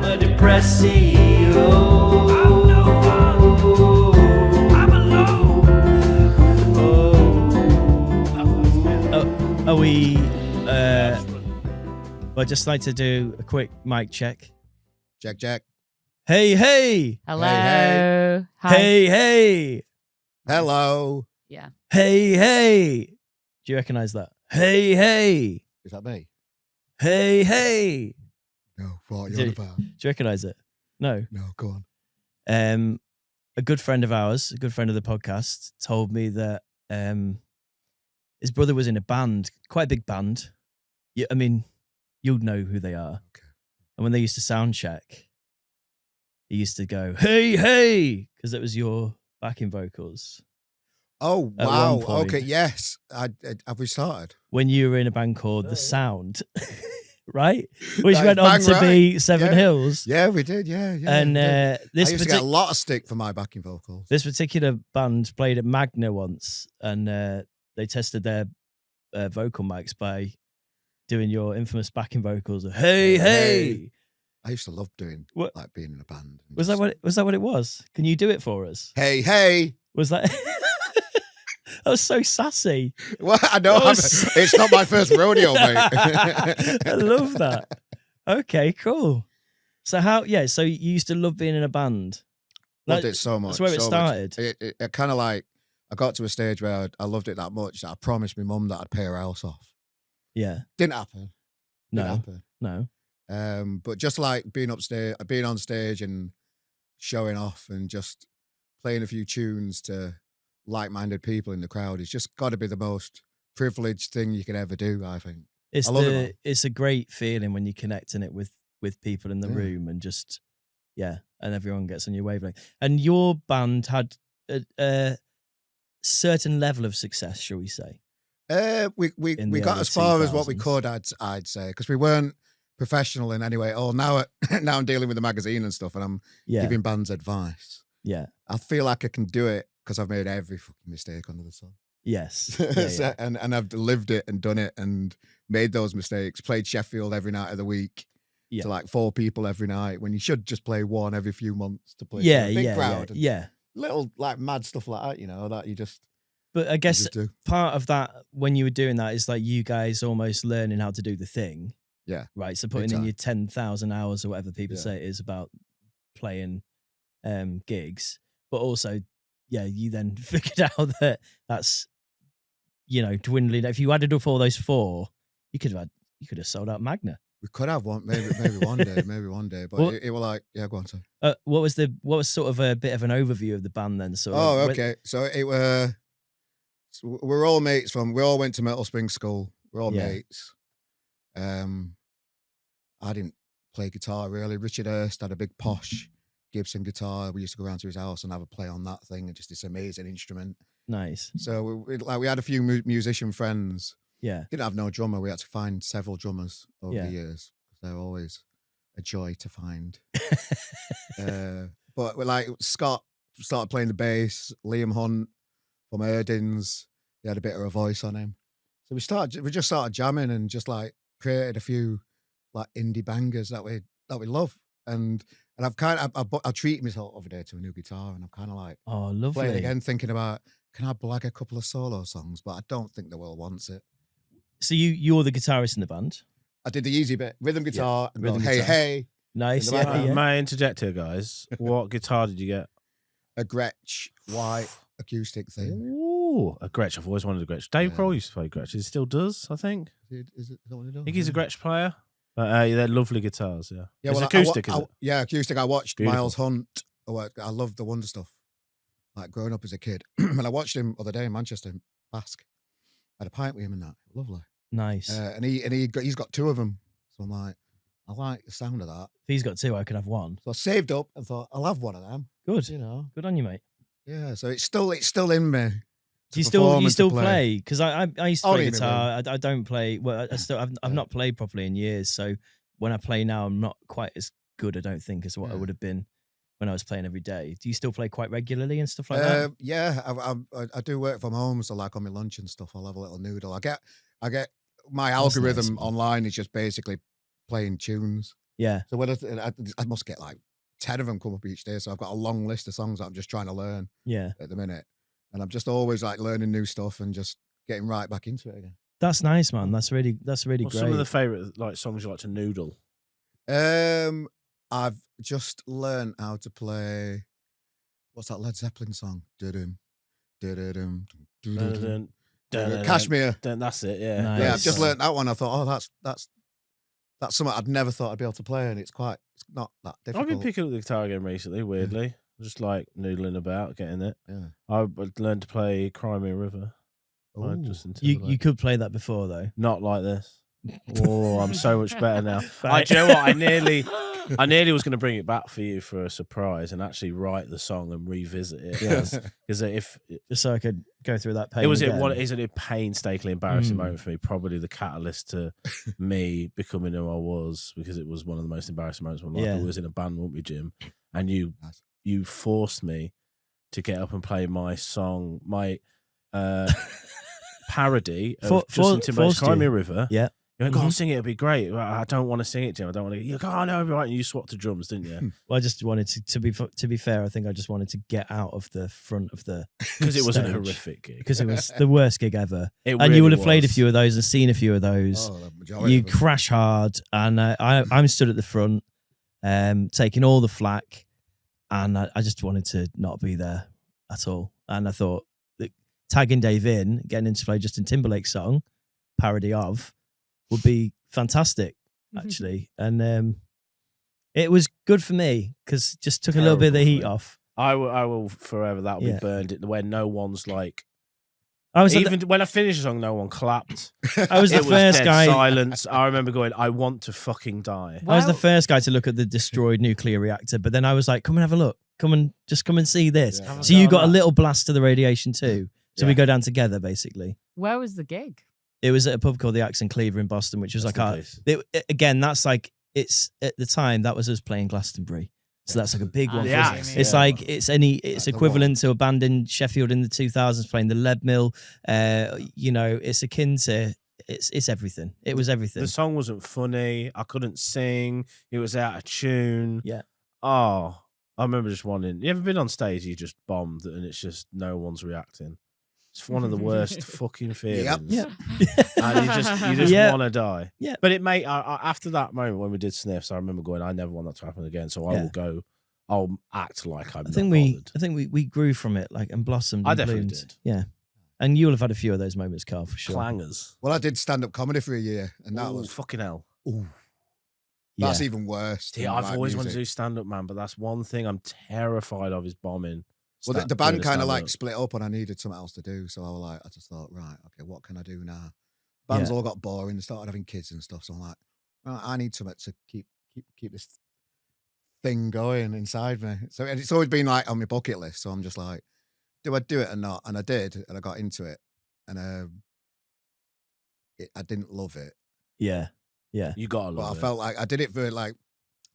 I'm a depressed CEO. I'm no one. I'm alone. Are we? I'd just like to do a quick mic check. Jack. Hey, hey. Hello. Hey, Hi. Hey, hey. Hello. Yeah. Hey, hey. Do you recognize that? Hey, hey. Is that me? Hey, hey. No, what Do you're on you- about? Do you recognize it? No. No, go on. A good friend of ours, a good friend of the podcast, told me that his brother was in a band, quite a big band. Yeah, I mean, you'll know who they are. Okay. And when they used to sound check, he used to go, hey, hey, because it was your backing vocals. Oh, At wow. one point. Okay, yes. Have we started? When you were in a band called The Sound, right? Which That went is on bang to right. be Seven Yeah. Hills. Yeah, we did. Yeah. And I this used to get a lot of stick for my backing vocals. This particular band played at Magna once, and they tested their vocal mics by doing your infamous backing vocals. Hey, hey! I used to love doing What? like being in a band. and Was that just- what it was? Can you do it for us? Hey. Was that? That was so sassy. Well, I know. That was- It's not my first rodeo, mate. I love that. Okay, cool. So how? Yeah. So you used to love being in a band. Loved Like, it so much. That's where it so much. started. It kind of like, I got to a stage where I loved it that much that I promised my mum that I'd pay her house off. Yeah. Didn't happen. Didn't No. happen. No. But just like being upstairs, being on stage and showing off and just playing a few tunes to like-minded people in the crowd, it's just got to be the most privileged thing you could ever do, I think. It's I love it, man. it's a great feeling when you're connecting it with people in the Yeah. room and just and everyone gets on your wavelength. And your band had a certain level of success, shall we say? We In the got early as far as what we 2000s. could, I'd say, because we weren't professional in any way. Oh, now I'm dealing with the magazine and stuff, and I'm Yeah. giving bands advice. Yeah. I feel like I can do it because I've made every fucking mistake under the sun. Yes. Yeah, So- and I've lived it and done it and made those mistakes. Played Sheffield every night of the week Yeah. to like 4 people every night when you should just play one every few months to play Yeah. to a big Yeah. crowd. And Yeah. little like mad stuff like that, that you just, But I you guess just do. part of that when you were doing that is like you guys almost learning how to do the thing. Yeah. Right. So putting in time. your 10,000 hours or whatever people Yeah. say it is about playing gigs, but also, you then figured out that that's, dwindling. If you added up all those 4, you could have sold out Magna. We could have one, maybe one day, but Well- it was like, yeah, go on, sorry. What was sort of a bit of an overview of the band then? So Oh, okay. So it were, we're all mates we all went to Metal Springs School. We're all Yeah. mates. I didn't play guitar really. Richard Hurst had a big posh Gibson guitar. We used to go around to his house and have a play on that thing, and just this amazing instrument. Nice. So we had a few musician friends. Yeah. Didn't have no drummer. We had to find several drummers over Yeah. the years. They're always a joy to find. But Scott started playing the bass. Liam Hunt from Erdins, he had a bit of a voice on him. So we just started jamming and just like created a few like indie bangers that we love. And I've I treated myself over there to a new guitar, and I'm kind of like Oh, lovely. playing again, thinking about, can I blag a couple of solo songs? But I don't think the world wants it. So you're the guitarist in the band. I did the easy bit, rhythm guitar, and rhythm go, hey, guitar. hey, Nice. In the Yeah, background. yeah. May I interject here, guys? What guitar did you get? a Gretsch white acoustic thing. Ooh, a Gretsch. I've always wanted a Gretsch. Dave Yeah. Grohl used to play Gretsch. He still does, I think. Is it that what it does? I think he's a Gretsch player. But they're lovely guitars, yeah. Yeah, It's well, acoustic, is it? Yeah, acoustic. I watched Beautiful. Miles Hunt. I loved the Wonder stuff. Like growing up as a kid, and I watched him the other day in Manchester, Basque. I had a pint with him and that. Lovely. Nice. And he's got 2 of them. So I'm like, I like the sound of that. If he's got 2, I could have 1. So I saved up and thought, I'll have one of them. Good. You know. Good on you, mate. Yeah. So it's still in me. Do you to perform still and to play? Because I used to Only play in the guitar. I don't play. Well, I've Yeah. not played properly in years. So when I play now, I'm not quite as good. I don't think as what I Yeah. would have been when I was playing every day. Do you still play quite regularly and stuff like that? Yeah, I do work from home, so like on my lunch and stuff, I'll have a little noodle. I get my algorithm nice. online is just basically playing tunes. Yeah. So when I must get like 10 of them come up each day. So I've got a long list of songs that I'm just trying to learn Yeah. at the minute. And I'm just always like learning new stuff and just getting right back into it again. That's nice, man. That's really What's great. some of the favourite like songs you like to noodle? I've just learned how to play. What's that Led Zeppelin song? Dudum, dudum, dudum, dudum. Kashmir. That's it. Yeah. Nice. Yeah, I've just learned that one. I thought, oh, that's something I'd never thought I'd be able to play, and it's not that difficult. I've been picking up the guitar again recently. Weirdly, just like noodling about, getting it. Yeah. I learned to play "Cry Me a River." by Ooh. Justin You Timberlake. could play that before though. Not like this. Oh, I'm so much better now. Right. Do you know what? I nearly was going to bring it back for you for a surprise and actually write the song and revisit it. Because if Just so I could go through that pain. it was again. what is a painstakingly embarrassing moment for me, probably the catalyst to me becoming who I was, because it was one of the most embarrassing moments of my life. Yeah. I was in a band, weren't we, Jim? And you forced me to get up and play my song, my parody of Justin Timberlake's "Cry Me a River." Yeah. You went, go on, sing it, it'll be great. Well, I don't want to sing it, Jim. I don't want to. You go, oh, no, it'll be right. And you swapped to drums, didn't you? Well, I just wanted to be fair. I think I just wanted to get out of the front of the Because it was a stage. horrific gig. Because it was the worst gig ever. It And really you would have played a was. few of those and seen a few of those. Oh, the majority You of them. crash hard, and I'm stood at the front, taking all the flack, and I just wanted to not be there at all. And I thought that tagging Dave in, getting him to play Justin Timberlake's song, parody of, would be fantastic, actually. And it was good for me because just took a little bit of the heat off. I will forever. That'll Yeah. be burned. Where no one's like. I was Even when I finished the song, no one clapped. I was the It first dead guy. silence. I remember going, I want to fucking die. I was the Wow. first guy to look at the destroyed nuclear reactor, but then I was like, come and have a look. Come and see this. Yeah. Have a So go you on got a that. little blast to the radiation too. So we Yeah. go down together, basically. Where was the gig? It was at a pub called the Axe and Cleaver in Boston, which was Rest like in our, peace. again, that's like, it's at the time that was us playing Glastonbury. So that's like a big one. Ah, for yeah. us. yeah. It's like, it's the equivalent to a band in Sheffield in the 2000s playing the Lead Mill. It's akin to, it's everything. It was everything. The song wasn't funny. I couldn't sing. It was out of tune. Yeah. Oh, I remember just wanting. You ever been on stage? You just bombed and it's just no one's reacting. It's one of the worst fucking feelings. Yeah. And you just Yeah. want to die. Yeah. But it made after that moment when we did Sniffs, I remember going, I never want that to happen again. So I Yeah. will go. I'll act like I'm. I think we grew from it, like, and blossomed. I and definitely bloomed. did. Yeah, and you'll have had a few of those moments, Carl, for sure. Clangers. Well, I did stand-up comedy for a year, and that Ooh, was fucking hell. that's Yeah. even worse. See, than I've live always wanted to do music. stand up, man, but that's one thing I'm terrified of is bombing. Well, the Doing band a kind of like stand-up. split up, and I needed something else to do. So I just thought, right, okay, what can I do now? Bands Yeah. all got boring. They started having kids and stuff. So I'm like, right, I need something to keep this thing going inside me. So and it's always been like on my bucket list. So I'm just like, do I do it or not? And I did, and I got into it, and I didn't love it, Yeah, yeah. You gotta but love I it. felt like I did it for like,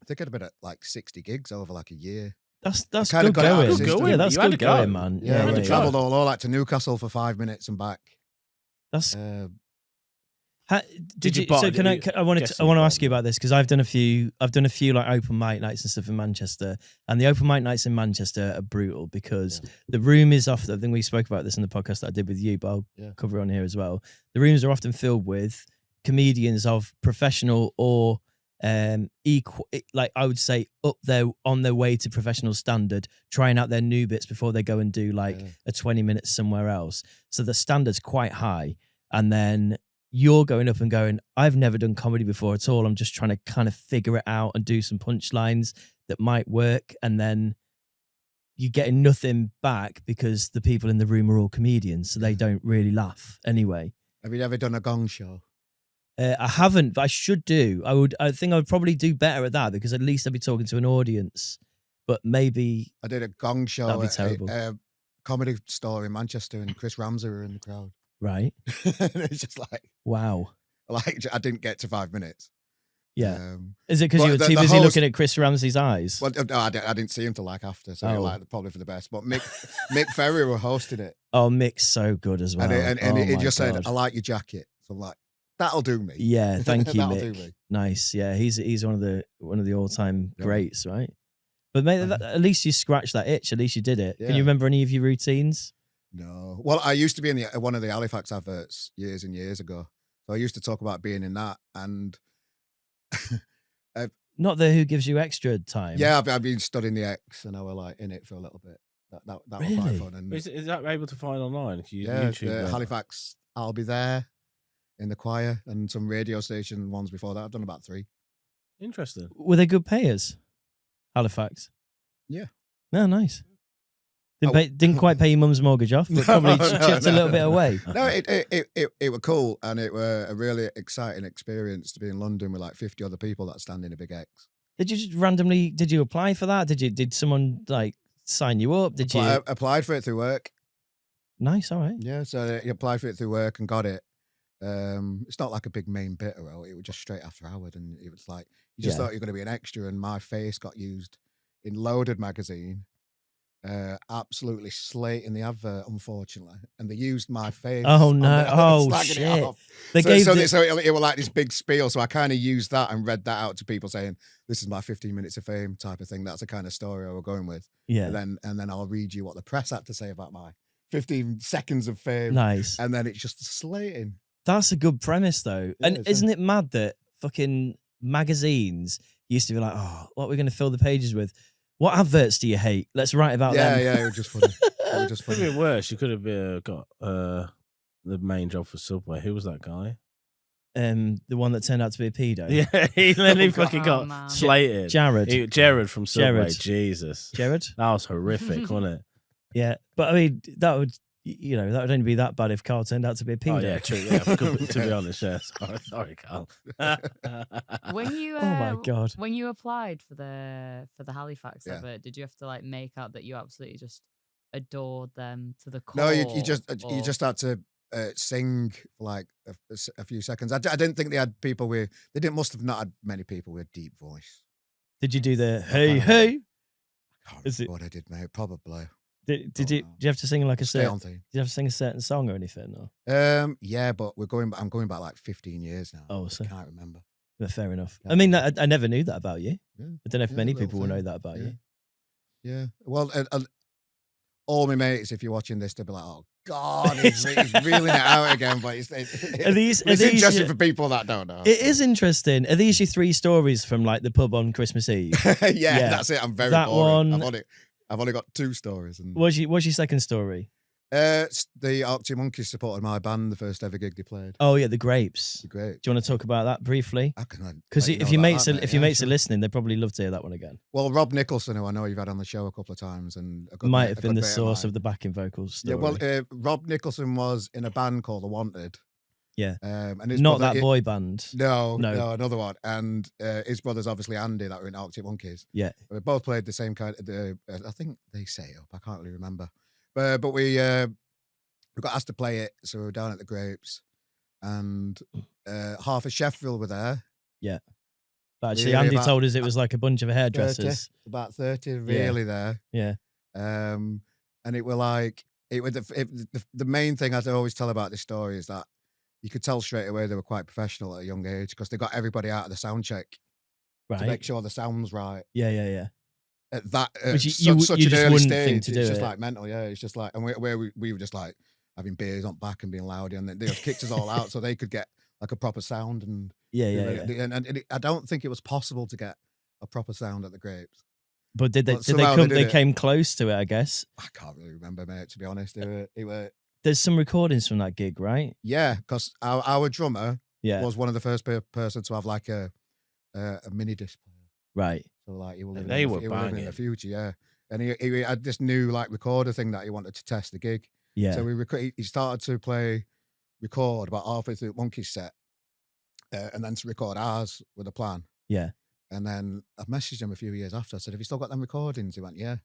I think I'd been at like 60 gigs over like a year. That's kinda good got it out of going. the system. Yeah, that's You had good to go. going, man. Yeah, Yeah, we yeah, travelled all like to Newcastle for 5 minutes and back. That's. Uh, Did you you? buy- So can I? you- I wanted to. I guessing want to you ask you bought about this because I've done a few like open mic nights and stuff in Manchester, and the open mic nights in Manchester are brutal because the room is often. I think we spoke about this in the podcast that I did with you, but I'll Yeah. cover it on here as well. The rooms are often filled with comedians of professional or equal, like I would say, up there on their way to professional standard, trying out their new bits before they go and do like Yeah. a 20 minutes somewhere else. So the standard's quite high, and then you're going up and going, I've never done comedy before at all. I'm just trying to kind of figure it out and do some punchlines that might work. And then you're getting nothing back because the people in the room are all comedians. So they don't really laugh anyway. have you ever done a gong show? I haven't, but I should do. I think I would probably do better at that because at least I'd be talking to an audience. But maybe, I did a gong show That'd be at terrible. a comedy store in Manchester, and Chris Ramsey were in the crowd. right? And it's just like Wow. I didn't get to 5 minutes. Yeah. Is it because but you were the too busy host- looking at Chris Ramsey's eyes? Well, no, I didn't see him till like after, so Oh. like probably for the best. But Mick Ferry were hosting it, Oh, Mick's so good as well. and Oh he my just said, God. "I like your jacket." So I'm like, That'll do me. Yeah, thank you, That'll do Mick. me. Nice. Yeah, he's one of the all time Yeah. greats, right? But mate, at least you scratched that itch. At least you did it. Can Yeah. you remember any of your routines? No. Well, I used to be in one of the Halifax adverts years and years ago. So I used to talk about being in that, and Not the Who Gives You Extra time. yeah, I've been studying the X, and I were like in it for a little bit. That was quite Really? fun. And Is that able to find online? Can you yeah, YouTube that? Halifax, I'll be there in the choir, and some radio station ones before that. I've done about 3. Interesting. Were they good payers? Halifax. Yeah. No, nice. Oh. Didn't quite pay your mum's mortgage off, but probably chipped a little bit away. No, it were cool, and it were a really exciting experience to be in London with like 50 other people that stand in a big X. Did you just randomly? Did you apply for that? Did someone like sign you up? Did you? I applied for it through work. Nice. All right. Yeah, so you applied for it through work and got it. It's not like a big main bit role. It was just straight after Howard, and it was like you just thought you were going to be an extra, and my face got used in Loaded magazine. Absolutely slating the advert, unfortunately, and they used my face. Oh on no! there, Oh slagging it shit! off. They So, gave so, the- they- so it was like this big spiel. So I kind of used that and read that out to people, saying, "This is my 15 minutes of fame" type of thing. That's the kind of story I was going with. yeah. And then I'll read you what the press had to say about my 15 seconds of fame. Nice. And then it's just slating. That's a good premise, though. Yeah, And it's isn't it mad that fucking magazines used to be like, oh, what are we going to fill the pages with? What adverts do you hate? Let's write about Yeah, them. yeah, it was just funny. It was just Could have funny. been worse. You could have got the main job for Subway. Who was that guy? The one that turned out to be a pedo. Yeah, he literally fucking Oh, got man. slated. Jared. Jared from Subway. Jared. Jesus. Jared. That was horrific, wasn't it? Yeah, but I mean, that would only be that bad if Carl turned out to be a pedo. Oh, yeah, true. Yeah, to be honest, yeah. Sorry, Carl. When you Oh my god. when you applied for the Halifax Yeah. advert, did you have to like make out that you absolutely just adored them to the core? No, you just or- had to sing for like a few seconds. I didn't think they had people with. Must have not had many people with deep voice. Did you do the hey can't hey? I can't Is remember it- what I did, mate. Probably. Did don't you? know. Did you have to sing like a Stay certain? on theme. Did you have to sing a certain song or anything? Or? Yeah, but I'm going back like 15 years now. Oh, so I can't remember. but fair enough. Yeah. I mean, I never knew that about you. Yeah. I don't know if Yeah, many little people will know thing. that about Yeah. you. Yeah. Well, all my mates, if you're watching this, they'll be like, "Oh God, he's reeling it out again." But it's interesting your- for people that don't know. It is interesting. Are these your 3 stories from like the pub on Christmas Eve? yeah, that's it. I'm very That boring. one- I've only got 2 stories. And What's your second story? the Arctic Monkeys supported my band, the first ever gig they played. Oh yeah, the grapes. It's great. Do you want to talk about that briefly? Because Because if your mates are listening, they'd probably love to hear that one again. well, Rob Nicholson, who I know you've had on the show a couple of times, and a good Might mate- have a been good the mate source mine. of the backing vocals Yeah, story. well, Rob Nicholson was in a band called The Wanted. Yeah. And his Not brother- that boy band. No, No. no, another one. And his brother's obviously Andy, that were in Arctic Monkeys. Yeah. We both played the same kind of. I think they set it up. I can't really remember. But we got asked to play it, so we were down at the Grapes, and half of Sheffield were there. But actually, Really Andy about- told us it was like a bunch of 30, hairdressers. about 30, really there. Yeah. And it were like the main thing I'd always tell about this story is that you could tell straight away they were quite professional at a young age because they got everybody out of the sound check to Right. make sure the sound's right. Yeah. At that Which such you an just early wouldn't stage, think to do it's just it. like mental. Yeah, it's just like, and we were just like having beers on back and being loud, and they just kicked us all out so they could get like a proper sound. And Yeah. and I don't think it was possible to get a proper sound at the Grapes. But did they? Well, Did they somehow come? they They did it. came close to it, I guess. I can't really remember, mate. To be honest, it were There's some recordings from that gig, right? yeah, because our drummer Yeah. was one of the first person to have like a mini disc player. Right. So like he will And live, they in, were the, he will live in banging. the future, yeah. And he had this new like recorder thing that he wanted to test the gig. Yeah. So he started to record about halfway through Monkey's set, and then to record ours with a plan. Yeah. And then I messaged him a few years after. I said, "Have you still got them recordings?" He went, "Yeah,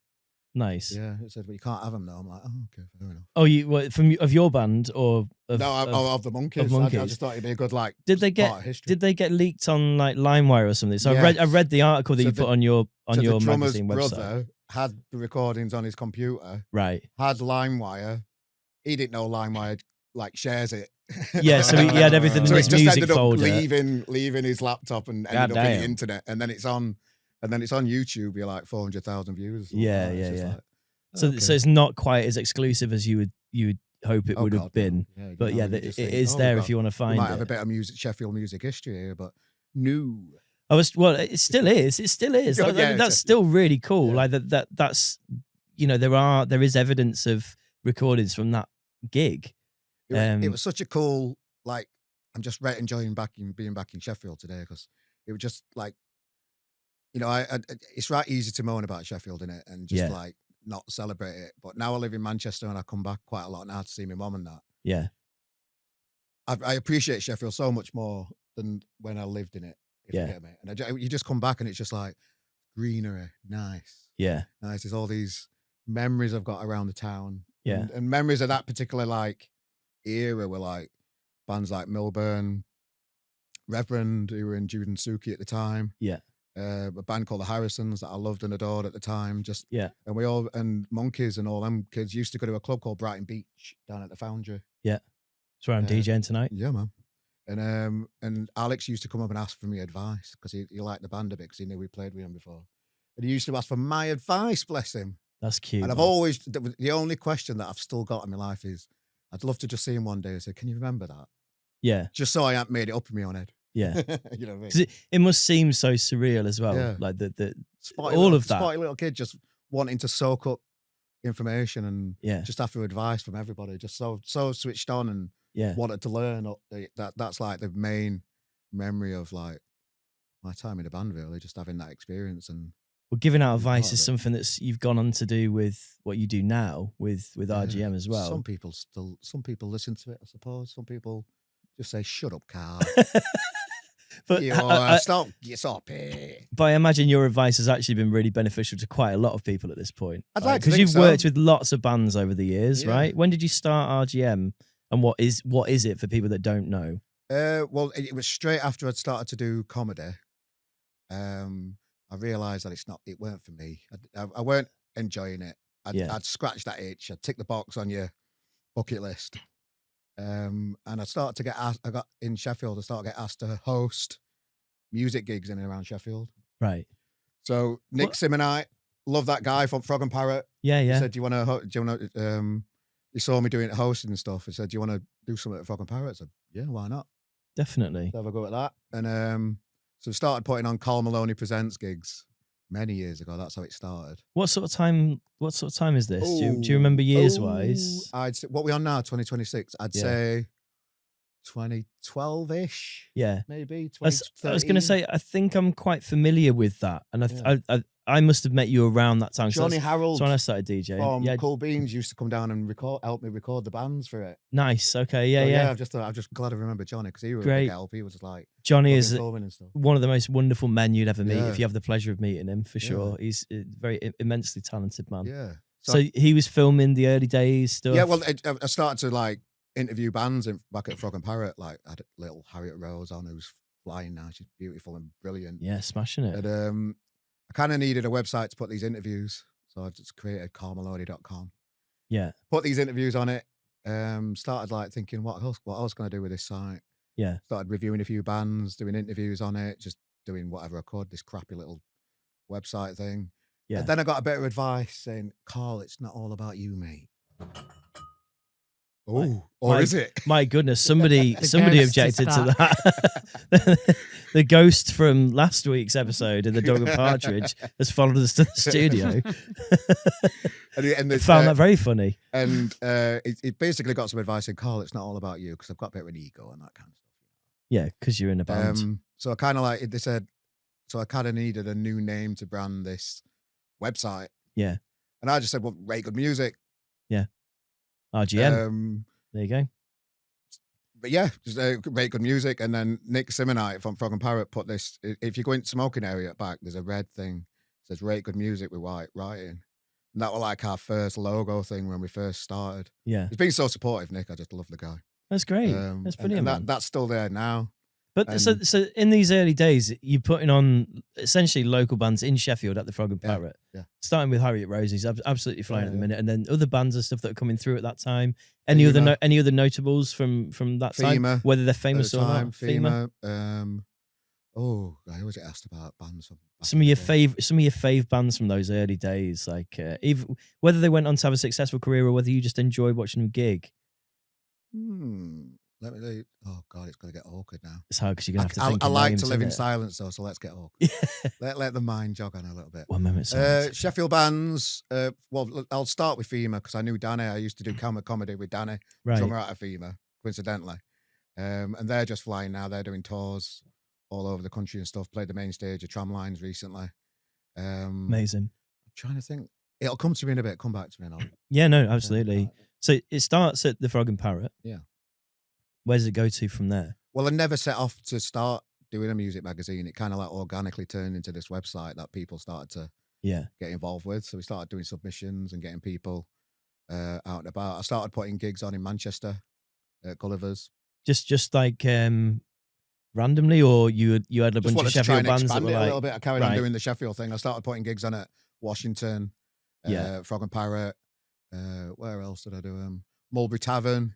Nice. yeah." He said, "Well, you can't have them now." I'm like, "Oh, okay, fair enough." Oh, of your band or of, No, of the Monkeys. I Monkeys. just thought it'd be a good like. Did they part of get? history. Did they get leaked on like LimeWire or something? So Yeah. I read the article that So you the- put on your So the drummer's magazine website. brother had the recordings on his computer. Right. Had LimeWire. He didn't know LimeWire like shares it Yeah, so he had everything in So his it just music ended up folder. leaving his laptop and ended up in the Goddamn. internet, and then it's on YouTube. You're like 400,000 views. or something Yeah, like that. It's yeah, just yeah. like, So okay. it's not quite as exclusive as you would hope it Oh, would God, have no. been. Yeah, you But know, yeah, when you it just it think, is oh, there we've if you want to we find might have a it. bit of Sheffield music history here, but no. Well, it still is. It still is. Yeah, Like, yeah, that's still really cool. yeah. Like that's there is evidence of recordings from that gig. It was such a cool, like, I'm just enjoying being back in Sheffield today, because it was just like, it's right easy to moan about Sheffield, innit, and just Yeah. like not celebrate it. But now I live in Manchester and I come back quite a lot now to see my mum and that. Yeah. I appreciate Sheffield so much more than when I lived in it, if Yeah. you get me. And you just come back and it's just like greenery, nice. Yeah. There's all these memories I've got around the town. Yeah. And memories of that particular like era were like bands like Milburn, Reverend, who were in Jude and Suki at the time. Yeah. A band called the Harrisons that I loved and adored at the time. Yeah. And Monkeys and all them kids used to go to a club called Brighton Beach down at the Foundry. Yeah. That's where I'm DJing tonight. Yeah, man. And Alex used to come up and ask for me advice because he liked the band a bit because he knew we played with him before. And he used to ask for my advice, bless him. That's cute. And I've man. always, the only question that I've still got in my life is, I'd love to just see him one day and say, can you remember that? Yeah. Just so I haven't made it up in my own head. Yeah. You know what I mean? Because it must seem so surreal as well. Yeah. Like the Spotty all little, of that. Spotty little kid just wanting to soak up information and Yeah. just after advice from everybody, just so switched on and Yeah. wanted to learn. That's like the main memory of like my time in the band, really, just having that experience. And Well, giving out Be part advice of is it. something that's you've gone on to do with what you do now with RGM as well. Some people listen to it, I suppose. Some people just say, "Shut up, Carl." But Stop it. But I imagine your advice has actually been really beneficial to quite a lot of people at this point. I'd like to because think you've so. worked with lots of bands over the years, Yeah. right? When did you start RGM, and what is it for people that don't know? Well, it was straight after I'd started to do comedy. I realised that it weren't for me. I weren't enjoying it. I'd scratched that itch. I'd tick the box on your bucket list. And I started to get asked. I got in Sheffield. I started to get asked to host music gigs in and around Sheffield. Right. So Nick Simonite, love that guy from Frog and Parrot. Yeah. He Yeah. said, "Do you want to?" He saw me doing hosting and stuff. He said, "Do you want to do something at Frog and Parrot?" I said, "Yeah, why not? Definitely. Have a go at that." And so we started putting on Carl Maloney Presents gigs many years ago. That's how it started. What sort of time is this? Do you remember years wise? I'd say, what we on now, 2026. I'd Yeah. say 2012-ish, Yeah. maybe. I was going to 2013. say, I think I'm quite familiar with that, and Yeah. I must have met you around that time. Johnny So Harold when I started DJing. from Yeah, Cool Beans used to come down and help me record the bands for it. nice. Okay, So, yeah. I'm just glad I remember Johnny because he was a Great. big help. He was like Johnny fucking is filming and stuff. one of the most wonderful men you'd ever meet Yeah. if you have the pleasure of meeting him, for Yeah. sure. He's a very immensely talented man. Yeah. So he was filming the early days stuff. Yeah, well, I started to like interview bands back at Frog and Parrot. Like, I had little Harriet Rose on, who's flying now. She's beautiful and brilliant. Yeah, smashing it. And I kind of needed a website to put these interviews, so I just created carlmaloney.com. Yeah, Put these interviews on it. Started like thinking, what else can I do with this site? yeah, Started reviewing a few bands, doing interviews on it, just doing whatever I could. This crappy little website thing. yeah. And then I got a bit of advice saying, "Carl, it's not all about you, mate." Oh, or is it? My goodness, somebody ghost is objected to that. The ghost from last week's episode in the Dog and Partridge has followed us to the studio. And I found that very funny. And it basically got some advice saying, "Carl, it's not all about you," because I've got a bit of an ego and that kind of stuff. Yeah, because you're in a band. So I kind of like, they said, so I kind of needed a new name to brand this website. Yeah. And I just said, well, Rate Good Music. RGM. There you go. But yeah, just Rate Good Music. And then Nick Simonite from Frog and Parrot put this, if you go into the smoking area at back, there's a red thing. It says Rate Good Music with white writing. And that was like our first logo thing when we first started. Yeah. He's been so supportive, Nick. I just love the guy. That's great. That's brilliant. And that's still there now. But so in these early days, you're putting on essentially local bands in Sheffield at the Frog and Yeah, Parrot. yeah. Starting with Harriet Rosie's absolutely flying at the yeah. minute, and then other bands and stuff that are coming through at that time. Any FEMA. other notables from that time, FEMA whether they're at famous the or time, not? FEMA. Oh, I always get asked about bands. Some of your fave bands from those early days, like even whether they went on to have a successful career or whether you just enjoyed watching them gig. Let me. Oh God, it's going to get awkward now. It's hard because you're gonna have to think. I of like names, to live in innit? silence though, so let's get awkward. Yeah. let the mind jog on a little bit. 1 minute silence. Sheffield bands. Well, I'll start with FEMA because I knew Danny. I used to do comedy with Danny, Right. drummer out of FEMA, coincidentally. And they're just flying now. They're doing tours all over the country and stuff. Played the main stage of Tramlines recently. Amazing. I'm trying to think. It'll come to me in a bit. Come back to me. Yeah, no, absolutely. So it starts at the Frog and Parrot. Yeah. Where does it go to from there? Well, I never set off to start doing a music magazine. It kind of like organically turned into this website that people started to Yeah. get involved with. So we started doing submissions and getting people out and about. I started putting gigs on in Manchester at Gulliver's. Just like randomly, or you had a Just bunch of wanted to try Sheffield and bands that expand were it a like, little bit. I carried on right. doing the Sheffield thing. I started putting gigs on at Washington, Yeah. Frog and Parrot. Where else did I do? Mulberry Tavern.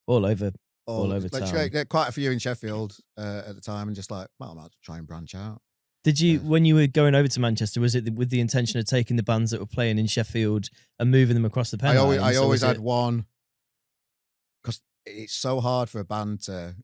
all over Like, town. there quite a few in Sheffield at the time, and just like, well, I might try and branch out. Did you, when you were going over to Manchester, was it with the intention of taking the bands that were playing in Sheffield and moving them across the Pennines? I or always was had it- one, because it's so hard for a band to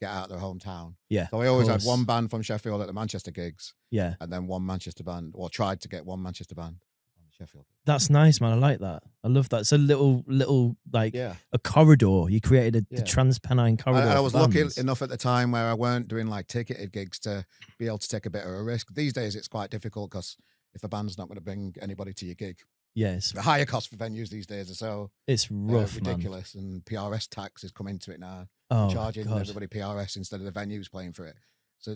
get out of their hometown. Yeah. So I always had course. one band from Sheffield at the Manchester gigs, Yeah. and then one Manchester band, or tried to get one Manchester band on the Sheffield. That's nice, man. I like that. I love that. It's a little like Yeah. a corridor. You created the Yeah. Trans-Pennine corridor. And I for was lucky bands. enough at the time where I weren't doing like ticketed gigs to be able to take a bit of a risk. These days it's quite difficult because if a band's not going to bring anybody to your gig, Yes, the higher cost for venues these days are so it's rough, ridiculous, and PRS taxes come into it now, man. Oh, charging God. everybody PRS instead of the venues paying for it. So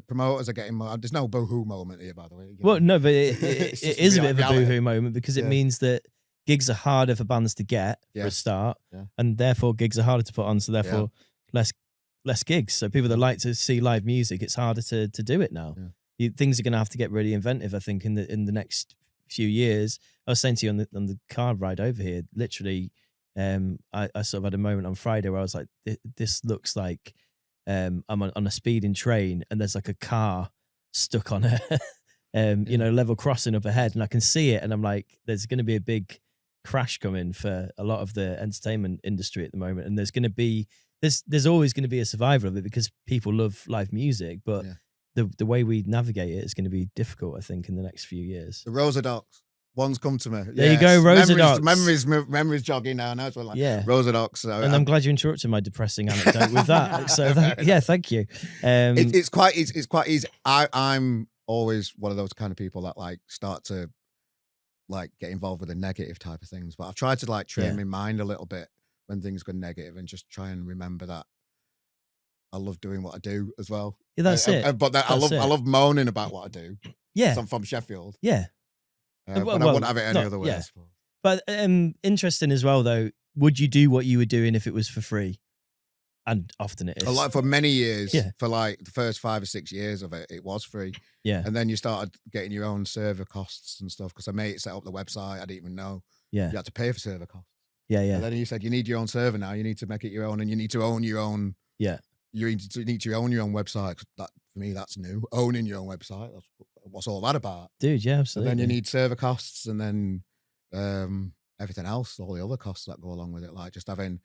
promoters are getting more. There's no boohoo moment here, by the way. Well, no, but it It's just is a bit of a reality. boohoo moment because it Yeah. means that gigs are harder for bands to get for a Yes. start, Yeah. and therefore gigs are harder to put on. So therefore, less gigs. So people that like to see live music, it's harder to do it now. Yeah. Things are going to have to get really inventive, I think, in the next few years. I was saying to you on the car ride over here, literally, I sort of had a moment on Friday where I was like, this looks like I'm on a speeding train and there's like a car stuck on a level crossing up ahead, and I can see it, and I'm like, there's going to be a big crash coming for a lot of the entertainment industry at the moment, and there's always going to be a survivor of it because people love live music, but the way we navigate it is going to be difficult, I think, in the next few years. The Rosa Docs. One's come to me. There you go, Rosa Docs. Memories jogging now. Now it's like Rosa Docs. So And I'm glad you interrupted my depressing anecdote with that. So thank you. It's quite easy. I'm always one of those kind of people that like start to like get involved with the negative type of things. But I've tried to like train my mind a little bit when things go negative and just try and remember that I love doing what I do as well. Yeah, that's it. But I love moaning about what I do. Yeah. So I'm from Sheffield. Yeah. But I wouldn't have it any other way. Yeah. But interesting as well, though. Would you do what you were doing if it was for free? And often it is. Like for many years, Yeah. for like the first 5 or 6 years of it, it was free. Yeah. And then you started getting your own server costs and stuff because I made it set up the website. I didn't even know Yeah. you had to pay for server costs. Yeah. And Yeah. then you said you need your own server now. You need to make it your own, and you need to own your own. Yeah. You need to own your own website. That for me, that's new. Owning your own website. That's what's all that about. Dude, yeah, And absolutely. then you need server costs, and then everything else, all the other costs that go along with it, like just having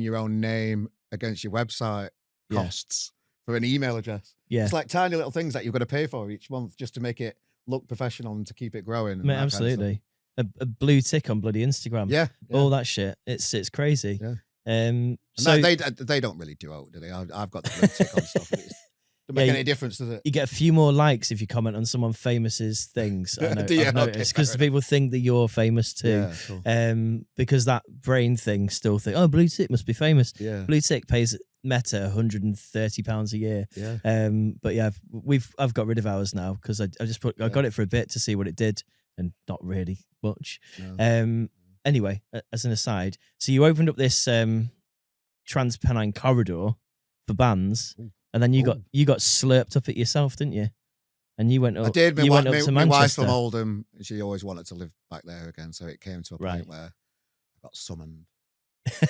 your own name against your website Yeah. costs for an email address. Yeah. It's like tiny little things that you've got to pay for each month just to make it look professional and to keep it growing. and Mate, that kind of stuff. absolutely. A blue tick on bloody Instagram. Yeah. All that shit. It's crazy. Yeah. Um. And So they don't really do it, do they? I've got the blue tick on stuff. It doesn't make Yeah, any difference, does it? you get a few more likes if you comment on someone famous's things. I know, Do you? I've Okay, noticed because fair people think that you're famous too. Yeah, cool. Because that brain thing still think, oh, blue tick must be famous. Yeah. Blue tick pays Meta £130 a year. Yeah. But yeah, I've got rid of ours now because I got it for a bit to see what it did, and not really much. No. Anyway, as an aside, so you opened up this Trans-Pennine corridor for bands. Ooh. And then you Oh. got slurped up it yourself, didn't you? And you went up. I did. You went up to My wife Manchester. from Oldham, she always wanted to live back there again. So it came to a Right. point where I got summoned. You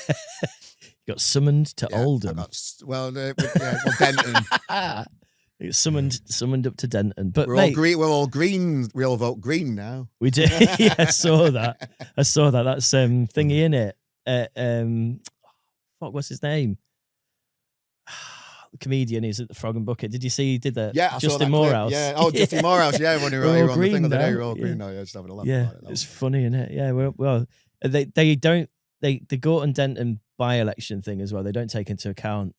got summoned to Yeah, Oldham. Denton. You got summoned up to Denton. But We're mate, all green. We're all green. We all vote green now. we did. Yeah, I saw that. That's thingy in it. Fuck, what's his name? The comedian who's at the Frog and Bucket. Did you see he did that? Yeah, I saw Justin that clip. Morehouse. Yeah. Oh, Justin Morehouse. Yeah, when you're We're all on the thing of the green day, now. you're all green Yeah. now. Yeah, just having a laugh Yeah, about it. That it's was- funny, isn't it? Yeah, well, the Gorton Denton by-election thing as well. They don't take into account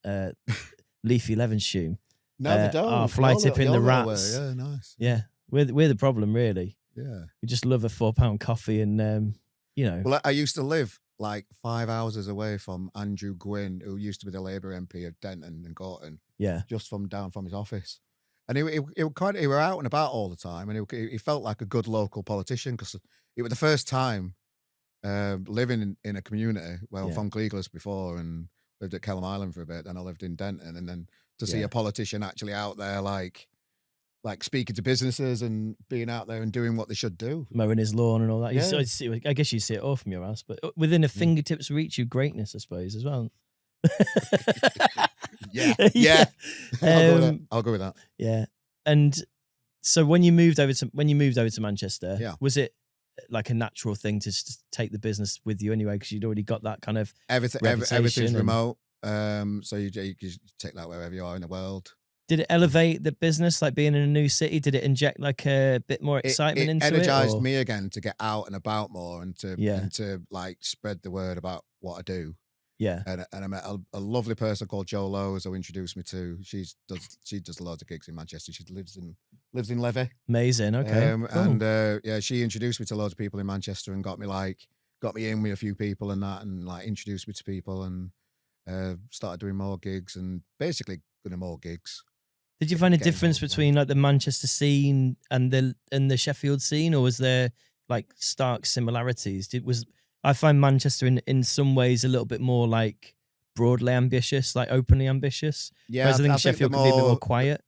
Leafy Levenshulme. No, they don't. Our fly They all tipping the know where. rats. Yeah, nice. Yeah, we're the problem, really. Yeah. We just love a £4 coffee, and Well, I used to live like 5 hours away from Andrew Gwynn, who used to be the Labour MP of Denton and Gorton, yeah, just down from his office. And he were out and about all the time, and he felt like a good local politician because it was the first time living in a community. Well, Yeah. from Cleaglas before, and lived at Kelham Island for a bit. Then I lived in Denton, and then to see Yeah. a politician actually out there, like speaking to businesses and being out there and doing what they should do. mowing his lawn and all that. Yeah. I guess you see it all from your house, but within a fingertips reach of greatness, I suppose, as well. Yeah. Yeah. I'll go with that. Yeah. And so when you moved over to Manchester, Yeah. was it like a natural thing to just take the business with you anyway, because you'd already got that kind of Everything's reputation and- remote. So you can take that wherever you are in the world. Did it elevate the business, like being in a new city? Did it inject like a bit more excitement into it? energized or- me again to get out and about more and to Yeah. and to like spread the word about what I do. Yeah. And I met a lovely person called Jo Lowe's who introduced me to. She does loads of gigs in Manchester. She lives in Levy. Amazing. Okay. Cool. And she introduced me to loads of people in Manchester and got me in with a few people and that, and like introduced me to people, and started doing more gigs and basically doing more gigs. Did you find a getting difference involved, between like the Manchester scene and the Sheffield scene, or was there like stark similarities? I find Manchester in some ways a little bit more like broadly ambitious, like openly ambitious. Yeah, Whereas I think they're Sheffield could be a bit more quiet.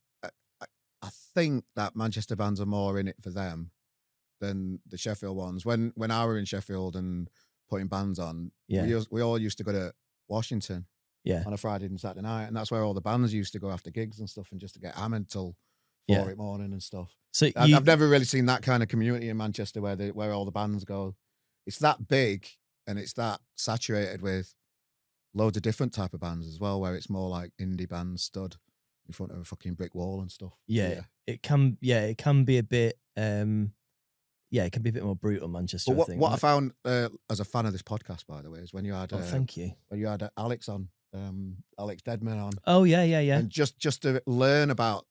I think that Manchester bands are more in it for them than the Sheffield ones. When I were in Sheffield and putting bands on, Yeah. we all used to go to Washington Yeah. on a Friday and Saturday night, and that's where all the bands used to go after gigs and stuff, and just to get hammered till 4 Yeah. in the morning and stuff. So I've never really seen that kind of community in Manchester where all the bands go. It's that big and it's that saturated with loads of different type of bands as well, where it's more like indie bands stood in front of a fucking brick wall and stuff. yeah, it can be a bit it can be a bit more brutal, Manchester. But I think. what I found as a fan of this podcast, by the way, is when you had Thank you. when you had Alex on, Alex Deadman on, Oh yeah. and just to learn about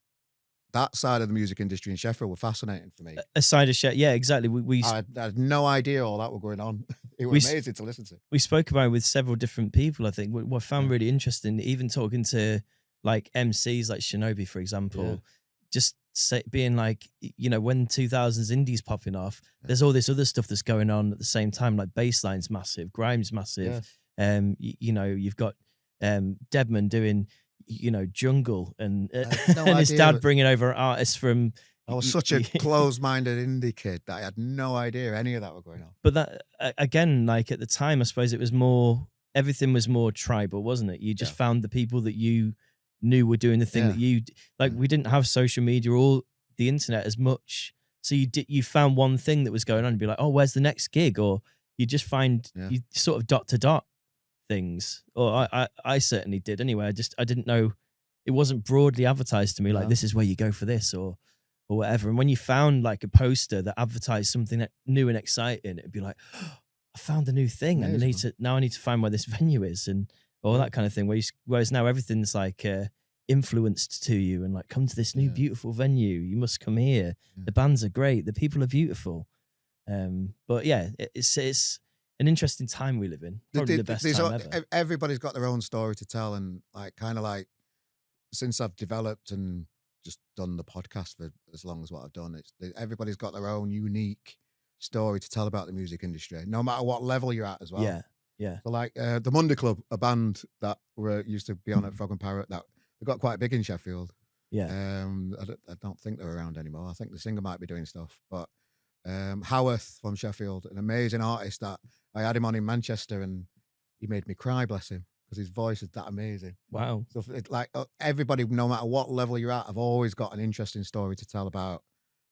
that side of the music industry in Sheffield were fascinating for me. A side of shit. Yeah, exactly. We I had no idea all that were going on. It was We- amazing to listen to. we spoke about it with several different people. I think what I found really interesting, even talking to like MCs like Shinobi, for example, just being like, when 2000s indies popping off, there's all this other stuff that's going on at the same time. Like Bassline's massive, Grime's massive. You've got Deadman doing, jungle and had no and his idea. dad bringing over artists from. I was such a closed-minded indie kid that I had no idea any of that were going on. But that again, like at the time, I suppose it was more. Everything was more tribal, wasn't it? You just found the people that you knew were doing the thing that you like. We didn't have social media or the internet as much, so you found one thing that was going on and be like, oh, where's the next gig? Or you just find you sort of dot to dot things. Or I certainly did anyway. I didn't know, it wasn't broadly advertised to me like this is where you go for this or whatever. And when you found like a poster that advertised something that new and exciting, it'd be like, oh, I found a new thing, and I need to find where this venue is and all that kind of thing. Whereas now everything's like influenced to you and like, come to this new beautiful venue. You must come here. The bands are great. The people are beautiful. But yeah, it's an interesting time we live in. Probably the best time ever. Everybody's got their own story to tell, and like kind of like since I've developed and just done the podcast for as long as what I've done, everybody's got their own unique story to tell about the music industry, no matter what level you're at as well. Yeah. So like the Monday Club, a band that used to be on at Frog and Parrot, that They got quite big in Sheffield. Yeah. I don't think they're around anymore. I think the singer might be doing stuff. But Howarth from Sheffield, an amazing artist that I had him on in Manchester, and he made me cry, bless him, because his voice is that amazing. Wow. So everybody, no matter what level you're at, I've always got an interesting story to tell about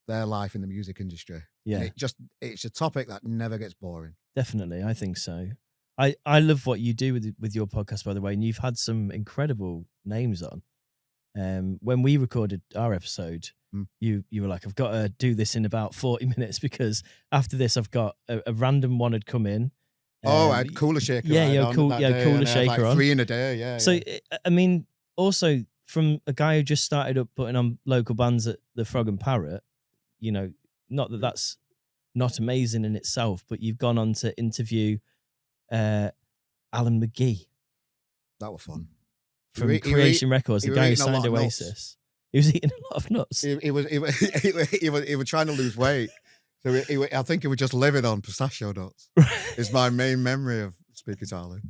their life in the music industry. Yeah. And it's a topic that never gets boring. Definitely. I think so. I love what you do with your podcast, by the way, and you've had some incredible names on. When we recorded our episode, you were like, I've got to do this in about 40 minutes because after this I've got a random one had come in. I had Cooler Shaker. Yeah, Cooler Shaker like on. 3 in a day, yeah. So, I mean, also from a guy who just started up putting on local bands at the Frog and Parrot, you know, not that that's not amazing in itself, but you've gone on to interview Alan McGee. That was fun. From Creation Records, the guy who eating a lot signed of Oasis. nuts. He was eating a lot of nuts. He was trying to lose weight. So I think he was just living on pistachio nuts. It's my main memory of speaking to Alan.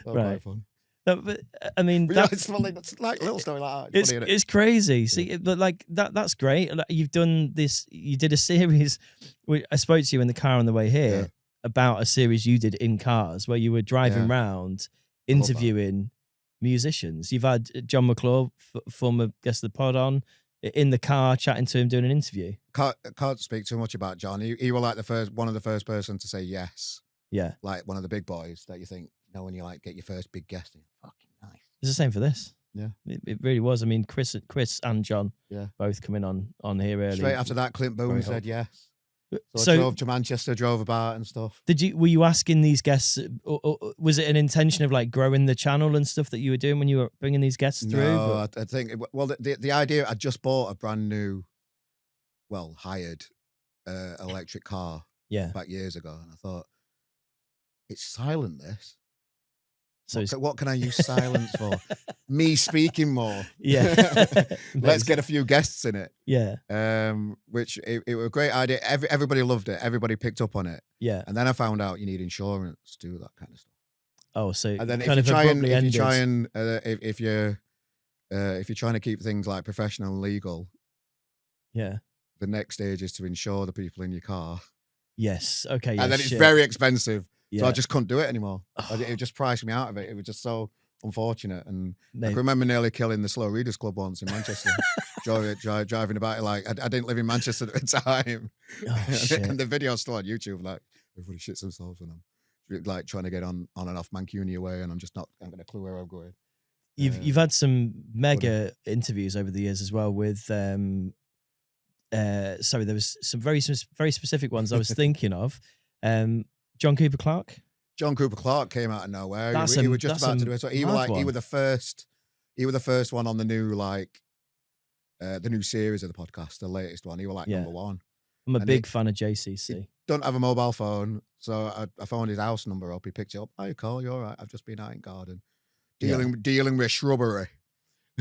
That was quite fun. No, but I mean, It's funny. It's like a little story like that. It's funny, it's crazy. See, but like that's great. Like, you've done this. You did a series. I spoke to you in the car on the way here about a series you did in cars where you were driving around interviewing musicians. You've had John McClure, former guest of the pod, on in the car chatting to him, doing an interview. Can't speak too much about John. He was like one of the first person to say yes. Yeah, like one of the big boys that you think, you know, when you like get your first big guest, and fucking nice. It's the same for this. Yeah, it really was. I mean, Chris and John, both coming on here early. Straight after that, Clint Boone said yes. So I drove to Manchester, drove about and stuff. Were you asking these guests, or was it an intention of like growing the channel and stuff that you were doing when you were bringing these guests through? No, I think, the idea, I just bought a brand new, hired electric car back years ago. And I thought, it's silent, this. So what can I use silence for? Me speaking more. Yeah. Let's get a few guests in it. Yeah. Which it was a great idea. Everybody loved it. Everybody picked up on it. Yeah. And then I found out you need insurance to do that kind of stuff. Oh, so and then if you're trying to keep things like professional and legal, the next stage is to insure the people in your car. Yes. Okay. And then it's very expensive. Yeah. So I just couldn't do it anymore. It just priced me out of it. It was just so unfortunate. And I can remember nearly killing the Slow Readers Club once in Manchester. driving about it like I didn't live in Manchester at the time. Oh, shit. And the video's still on YouTube. Like everybody shits themselves when I'm like trying to get on and off Mancunian way, and I'm got a clue where I'm going. You've had some mega interviews over the years as well with sorry, there was some very specific ones I was thinking of. John Cooper Clarke. John Cooper Clarke came out of nowhere. He was just about to do it. So he was the first. He was the first one on the new the new series of the podcast, the latest one. He was like number one. I'm a big fan of JCC. He don't have a mobile phone, so I phoned his house number up. He picked it up. Hi, Carl, you all right? I've just been out in garden dealing with shrubbery.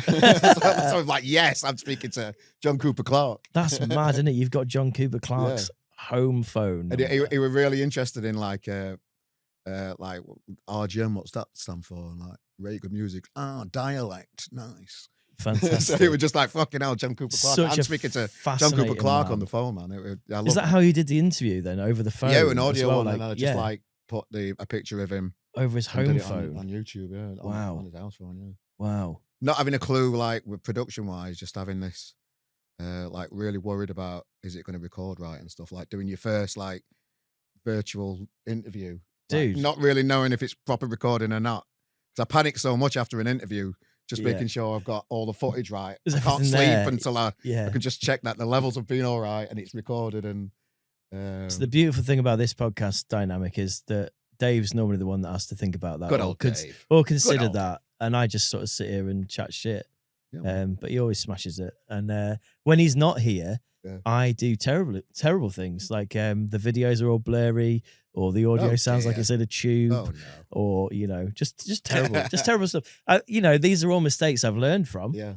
So I was like, yes, I'm speaking to John Cooper Clarke. That's mad, isn't it? You've got John Cooper Clarke's home phone. And he was really interested in like RGM, what's that stand for? And like really good music. Dialect, nice. Fantastic. So he was just like, fucking hell, John Cooper Clarke. I'm speaking to John Cooper Clarke on the phone, man. Is that how you did the interview then, over the phone? Yeah, an audio well, one, and I just like put a picture of him over his home phone on YouTube. Yeah, wow, on his house phone. Yeah, wow. Not having a clue, like with production wise, just having this, like really worried about, is it going to record right and stuff, like doing your first like virtual interview, dude, like, not really knowing if it's proper recording or not. Because I panic so much after an interview, just making sure I've got all the footage right. I can't sleep until I can just check that the levels have been all right and it's recorded. And so the beautiful thing about this podcast dynamic is that Dave's normally the one that has to think about that. Good old Dave. Or consider that. And I just sort of sit here and chat shit. Yeah. But he always smashes it. And when he's not here, I do terrible things. Like the videos are all blurry, or the audio sounds like it's in a tube, or just terrible, just terrible stuff. These are all mistakes I've learned from. Yeah.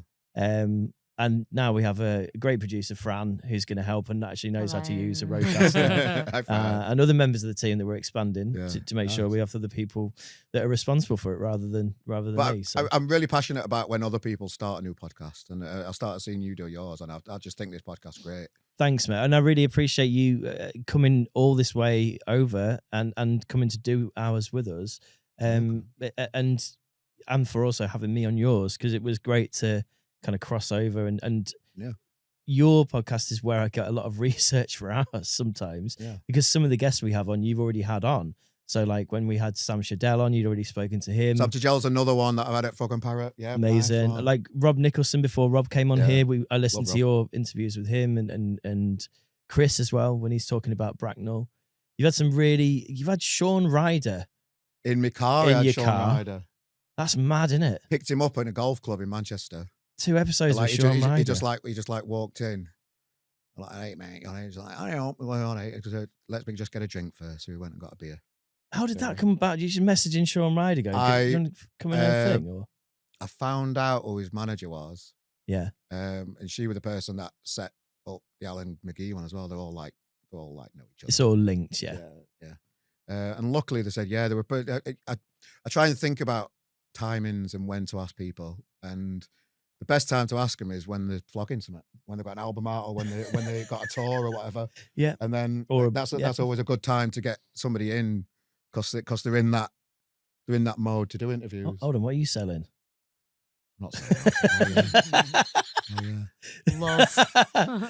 And now we have a great producer, Fran, who's going to help and actually knows how to use a roadcaster. High five. And other members of the team that we're expanding Yeah, to make sure nice. we have other people that are responsible for it rather than But me. So. I'm really passionate about when other people start a new podcast, and I started seeing you do yours, and I just think this podcast's great. Thanks, mate. And I really appreciate you coming all this way over and coming to do ours with us. And for also having me on yours, because it was great to kind of cross over and Yeah. Your podcast is where I get a lot of research for ours sometimes, Yeah. because some of the guests we have on, you've already had on. So like when we had Sam Shadell on, you'd already spoken to him. Sam Tagel's another one that I've had at fucking Parrot. Yeah, Amazing. nice one. Like Rob Nicholson before Rob came on Yeah. here. I listened Love to Rob. your interviews with him and Chris as well when he's talking about Bracknell. You've had Shaun Ryder. In my car, In I had your Shaun car? Ryder. That's mad, isn't it? Picked him up in a golf club in Manchester. 2 episodes Like, with Shaun Ryder. he just walked in. I'm like, hey mate, he's like, I don't know, all right. Let's me just get a drink first. So we went and got a beer. How did Yeah. that come about? You just messaging Shaun Ryder going, I, "Do you want to come in a thing?" Or I found out who his manager was. yeah, And she was the person that set up the Alan McGee one as well. They're all like know each other. it's all linked. Yeah, Yeah. And luckily they said, yeah, they were. I try and think about timings and when to ask people, and the best time to ask them is when they're flogging something, when they've got an album out, or when they got a tour or whatever. Yeah. And then Or that's yeah. always a good time to get somebody in because they're in that mode to do interviews. Oh, hold on, what are you selling? Not saying that. Oh, yeah. Love.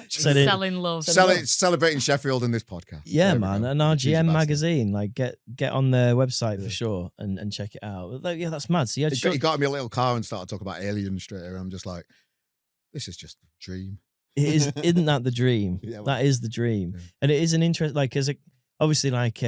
Said it- Selling love. Celebrating Sheffield in this podcast. Yeah, There we man, go. an She's the RGM best. magazine. Like get on their website Yeah. for sure and check it out. Like, yeah, that's mad. So you had He got me a little car and started talking about aliens straight away. I'm just like, this is just a dream. isn't that the dream? Yeah, well, That is the dream. yeah. And it is an interest, like obviously like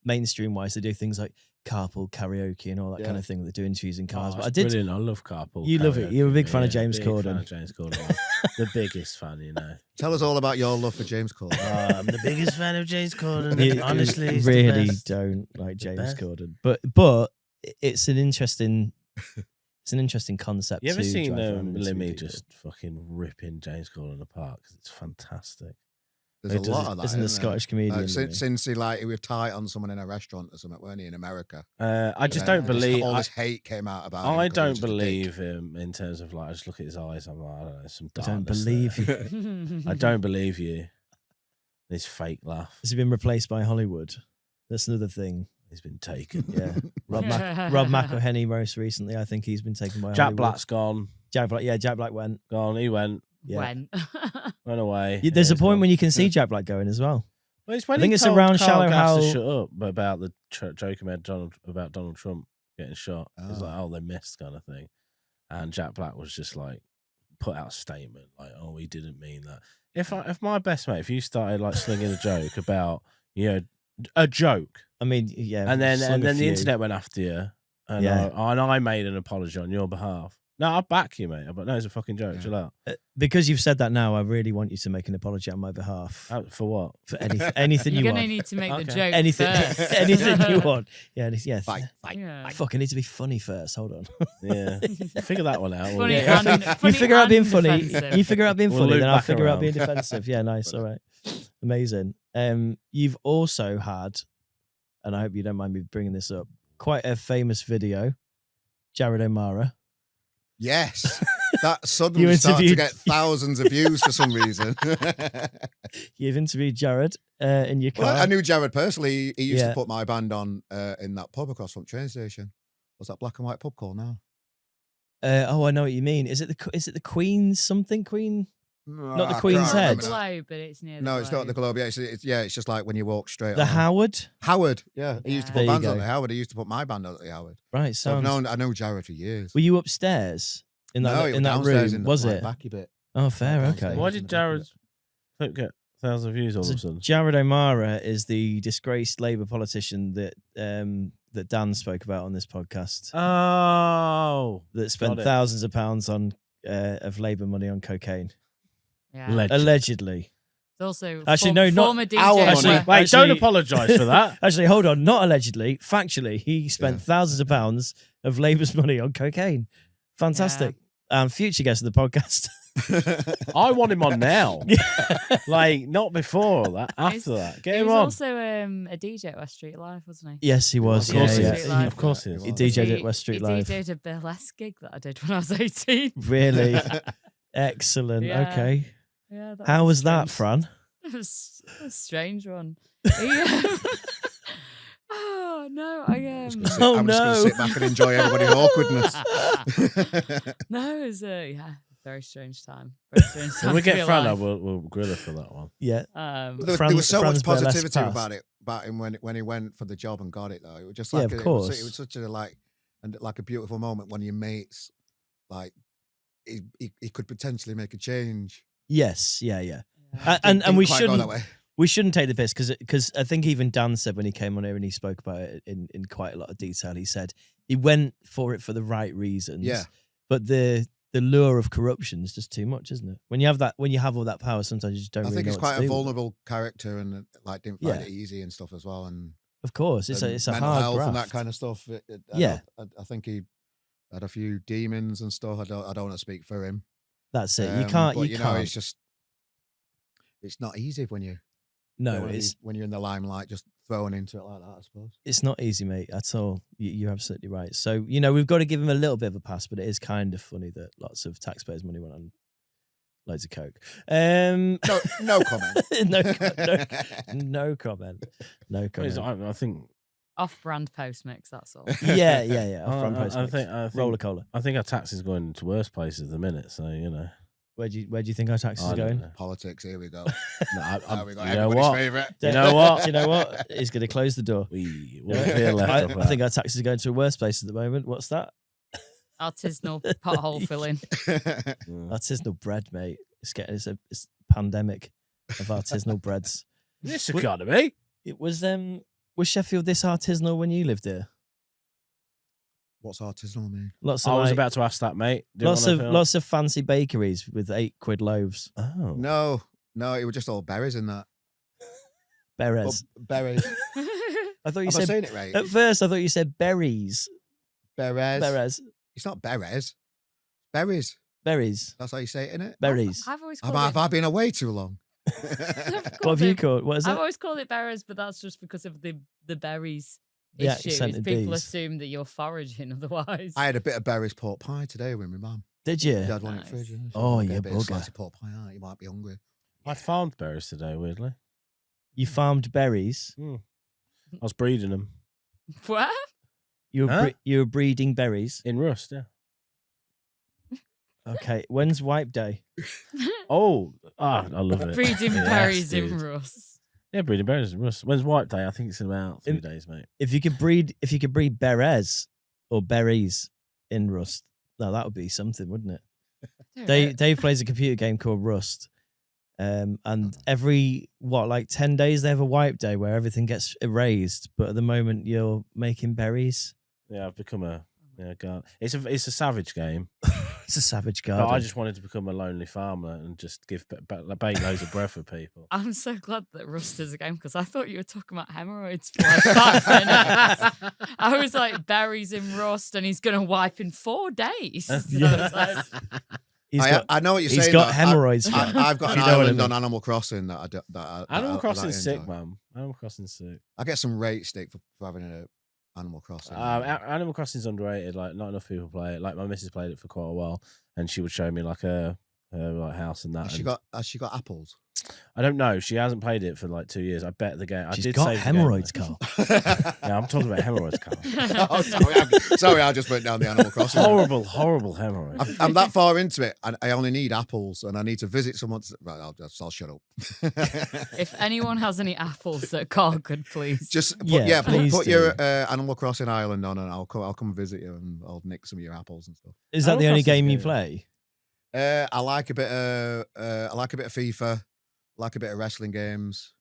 mainstream wise, they do things like carpool karaoke and all that kind Yeah. of thing. They do interviews in cars. Oh, but it's I did. brilliant. I love carpool. You love it. You're a big karaoke, fan of James big Corden. Fan of James Corden. The biggest fan, you know. Tell us all about your love for James Corden. I'm the biggest fan of James Corden. You Honestly, he's the really best. don't like The James best. Corden, but it's an interesting concept. You ever to seen drive around and interview Limmy people. just fucking ripping James Corden apart? Because it's fantastic. There's a Does lot it- of that. isn't the isn't Scottish comedian? there? Limmy? Since he was tight on someone in a restaurant or something, weren't he, in America? I just don't believe. all this hate came out about him. I 'cause he was don't just a dick. believe him in terms of like. I just look at his eyes. I'm like, I don't know, some I don't darkness believe there. you. I don't believe you. His fake laugh. Has he been replaced by Hollywood? That's another thing. He's been taken. Yeah, Rob McElhenney most recently. I think he's been taken by Jack Hollywood. Black's gone. Jack Black went. Gone. He went. Yeah. When? Away. There's a he's point gone. when you can see Jack Black going as well. Well, it's when I think he it's told around Carl Shallow Gass to Hal- shut up about the joke he made about Donald Trump getting shot. It's Oh. like, oh, they missed kind of thing. And Jack Black was just like, put out a statement like, oh, he didn't mean that. If my best mate, if you started like slinging a joke about, a joke, I mean, yeah. and then slung a the few. internet went after you, and Yeah. I made an apology on your behalf. No, I'll back you, mate. But no, it's a fucking joke. Yeah. Chill out. Because you've said that now, I really want you to make an apology on my behalf For what? for anything You're you gonna want. need to make the Okay. joke Anything, first. anything you want. Yeah, yeah. Fight. Yeah. Fuck, I need to be funny first. Hold on. Yeah, figure that one out. Funny Yeah, and- you funny figure out being and funny. defensive. You figure out being We'll funny, loop then I'll back figure out around. being defensive. Yeah, nice. All right, amazing. You've also had, and I hope you don't mind me bringing this up, quite a famous video, Jared O'Mara. Yes. That You suddenly started to interviewed- get thousands of views for some reason. You've interviewed Jared in your car. Well, I knew Jared personally. He used Yeah. to put my band on in that pub across from the train station. What's that black and white pub called now? I know what you mean. Is it the Queen's something? Queen? Not the I Queen's can't Head. remember The that. Globe, but it's near. No, the it's not the Globe. Globe. Yeah, it's just like when you walk straight. The on. Howard? Howard. Yeah, he used to Yeah. put There you bands on go. the Howard. He used to put my band on at the Howard. Right, So sounds. I know Jared for years. Were you upstairs in that No, it was in that downstairs room? in the, Was like, it? backy bit. Oh, fair. downstairs. Okay. Why in did the back of Jared's clip get 1,000 views all of a So sudden? Jared O'Mara is the disgraced Labour politician that that Dan spoke about on this podcast. Oh, That spent got it. thousands of pounds on of Labour money on cocaine, Yeah. allegedly. It's also Actually, no, not former DJ. our money. Actually, Where- wait, don't Actually- apologise for that. Actually, hold on, not allegedly, factually, he spent Yeah. thousands of pounds of Labour's money on cocaine. Fantastic. Future guest of the podcast. I want him on now. Like, not before that, after that. Get He him was on. also a DJ at West Street Live, wasn't he? Yes, he was. Of course yeah, he is. yeah. Of course he is. He was. DJ'd at West Street Live. He DJ'd a burlesque gig that I did when I was 18. Really? Excellent. Yeah. Okay. Yeah, How was that, strange. Fran? It was a strange one. Oh no, I'm just gonna Oh, I'm just gonna no. sit back and enjoy everybody's awkwardness. No, it was very strange time. Very strange time. When we to get be Fran, alive. we'll grill her for that one. Yeah. There Fran's- was so Fran's much burlesque positivity past. about him when he went for the job and got it though. It was just Yeah, like of it course. was such a like a beautiful moment when your mates like he could potentially make a change. Yes. Yeah. Yeah. Yeah. And Didn't we quite go that shouldn't way. we shouldn't take the piss because I think even Dan said when he came on here and he spoke about it in quite a lot of detail. He said he went for it for the right reasons. Yeah. But the lure of corruption is just too much, isn't it? When you have all that power, sometimes you just don't. I really think know he's what to quite a do with it. vulnerable character and like didn't find Yeah. it easy and stuff as well. And Of course, it's a mental hard health graft. and that kind of stuff. Yeah. I think he had a few demons and stuff. I don't want to speak for him. That's it. You But, can't. you know, can't. it's not easy when you No, it's when you're in the limelight, just thrown into it like that. I suppose. it's not easy, mate, at all. You're absolutely right. So we've got to give him a little bit of a pass, but it is kind of funny that lots of taxpayers' money went on loads of coke. No comment. No comment. No comment. I think Off-brand post mix. That's all. Yeah. Front post I mix. think Roller cola. I think our tax is going to worse places at the minute. So Where do you think our taxes I are don't going? know. Politics. Here we go. No, There we go. you know Everybody's what? favorite. You know what? Do you know what? He's going to close the door. We won't feel left off I that. think our taxes are going to a worse place at the moment. What's that? Artisanal pothole filling. Yeah. Artisanal bread, mate. It's a pandemic of artisanal breads. This has got to be. It was Sheffield this artisanal when you lived here? What's artisanal mean? Lots of I was like, about to ask that, mate. Didn't wanna feel- lots of fancy bakeries with £8 loaves. Oh. No, it was just all berries in that. Berries. Well, berries. I thought you Am I said saying it right? at first. I thought you said berries. Berries. Berries. It's not berries. Berries. Berries. That's how you say it, innit? Berries. I've always Have called I been away too long? What have you called? What is I've it? always called it berries, but that's just because of the berries The issue. is accented people Bs. assume that you're foraging otherwise. I had a bit of berries pork pie today with my mum. Did you? Dad wanted Nice. fridge. yeah, so Oh, I'll get you a bit of bugger. slice of pork pie. You might be hungry. I farmed berries today, weirdly. You farmed berries. I was breeding them What? You were Huh? you were breeding berries. in rust, yeah. Okay. When's wipe day? I love it. Breeding Yes, berries dude. in rust. Yeah, breeding berries in rust. When's White Day? I think it's in about 3 days, mate. If you could breed berets or berries in Rust, now that would be something, wouldn't it? Dave plays a computer game called Rust. And every 10 days they have a wipe day where everything gets erased. But at the moment you're making berries. Yeah, I've become a guard. It's a savage game. It's a savage But garden. I just wanted to become a lonely farmer and just give bake loads of bread for people. I'm so glad that Rust is a game because I thought you were talking about hemorrhoids for like 5 minutes. I was like, berries in Rust and he's going to wipe in 4 days. So I was like, I know what you're he's saying. got though. hemorrhoids. I've got If an you know what I island mean. on Animal Crossing that Animal Crossing's sick, enjoy. man. Animal Crossing's sick. I get some rate stick for having an Animal Crossing. Animal Crossing's underrated. Like, not enough people play it. Like, my missus played it for quite a while, and she would show me like her house and that. Has she got apples? I don't know. She hasn't played it for like 2 years. I bet the game. I She's did got save the game, hemorrhoids, though. Carl. Yeah, I'm talking about hemorrhoids, Carl. Oh, sorry, I just went down the Animal Crossing. horrible hemorrhoids. I'm that far into it, and I only need apples, and I need to visit someone. Right, I'll shut up. if anyone has any apples that Carl could please. Just Yeah, please put do. your Animal Crossing island on, and I'll come visit you, and I'll nick some of your apples and stuff. Is that the Animal only Crossing's game you good. play? I like a bit of FIFA, like a bit of wrestling games,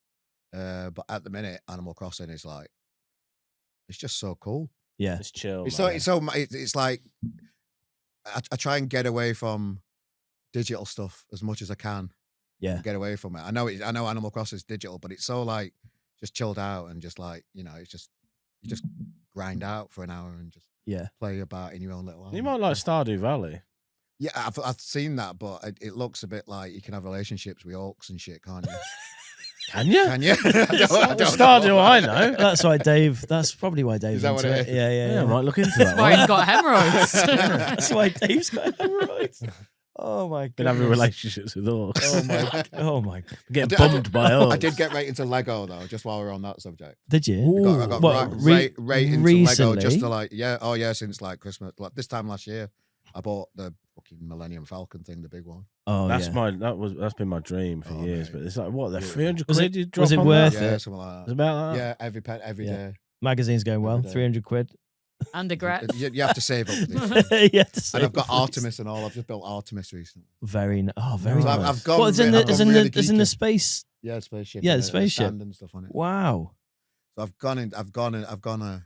but at the minute, Animal Crossing is like, it's just so cool. Yeah. It's chill. It's man. it's like I try and get away from digital stuff as much as I can. Yeah. Get away from it. I know Animal Crossing is digital, but it's so like just chilled out and just like it's just you just grind out for an hour and just Yeah. play about in your own little. You island. might like Stardew Valley. Yeah, I've seen that, but it looks a bit like you can have relationships with orcs and shit, can't you? Can you? Can you? I don't Star know. do I know? That's why Dave. That's probably why Dave's that what into it it. is? Yeah, yeah, Yeah, yeah. I might look into That's that. why one. he's got hemorrhoids. That's why Dave's got hemorrhoids. Oh my god. Been having relationships with orcs. Oh my. Oh my. Getting I bummed by orcs. I did get right into Lego though, just while we're on that subject. Did you? I got What, right into Lego just recently? to like, yeah, oh yeah, since like Christmas, like this time last year, I bought the fucking Millennium Falcon thing, the big one. Oh That's yeah. that's been my dream for Oh, years. mate. But it's like what, they're Yeah. 300 Was quid it- you drop was it on worth that? Yeah, it? something like It's that. about that. Yeah, every Yeah. day. Magazine's going well. Every day. 300 quid. And a Gret. You have to save up for this. Yeah. And I've got Artemis and all. I've just built Artemis recently. Very. Oh, very. So nice. I've gone. What is in I've the? Is gone in really the? Is in the geeky. space? Yeah, spaceship. Yeah, and the a spaceship. stand and stuff on it. Wow. So I've gone. I'm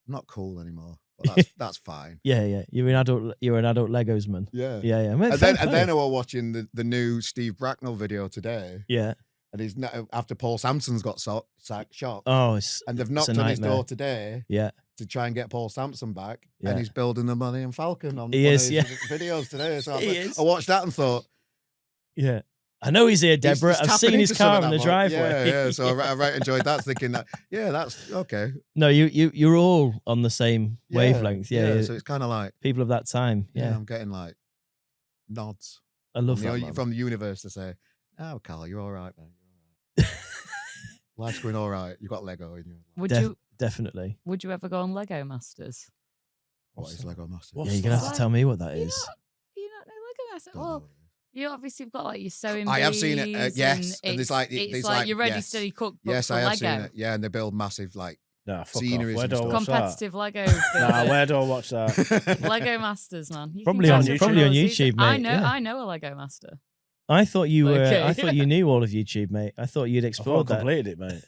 not cool anymore, but that's fine. Yeah, yeah. You're an adult. You're an adult Legos man. Yeah. Yeah, yeah. Mate, And fair then play. I was watching the new Steve Bracknell video today, Yeah. and he's after Paul Sampson's got shot, Oh, it's. and they've it's knocked a on his nightmare. door today Yeah. to try and get Paul Sampson back, Yeah. and he's building the Millennium Falcon on He one is, of his videos today. So He is. I watched that and thought, Yeah. I know he's here, Deborah. he's I've tapping seen his into some car of in the that, driveway. Yeah, yeah. So I right enjoyed that, thinking that, yeah, that's okay. No, you're all on the same Yeah, wavelength. Yeah. So it's kind of like, People of that time. yeah, Yeah. I'm getting like nods I love from that. the, man. from the universe to say, oh, Carl, you're all right, man. You're all right. Life's going all right. You've got Lego in you. Would Definitely. you ever go on Lego Masters? What is Lego Masters? What's Yeah, you're gonna have that? to tell me what that You is. You don't know Lego Masters? Don't know Well, what it is. you obviously have got like your sewing I have seen it, bees yes, and it's there's like- it's there's like like- your ready yes. steady cookbook Yes, for I have Lego. seen it. Yeah, and they build massive like Nah, fuck Sceneries off. Where and do I stuff. watch that? Competitive Lego. Nah, building. where do I watch that? Lego Masters, man. You can Probably go on- to probably on Brazil. YouTube, I mate, know. yeah. I know a Lego Master. I thought you were. Okay. I thought you knew all of YouTube, mate. I thought you'd I thought I explored that. completed it, mate.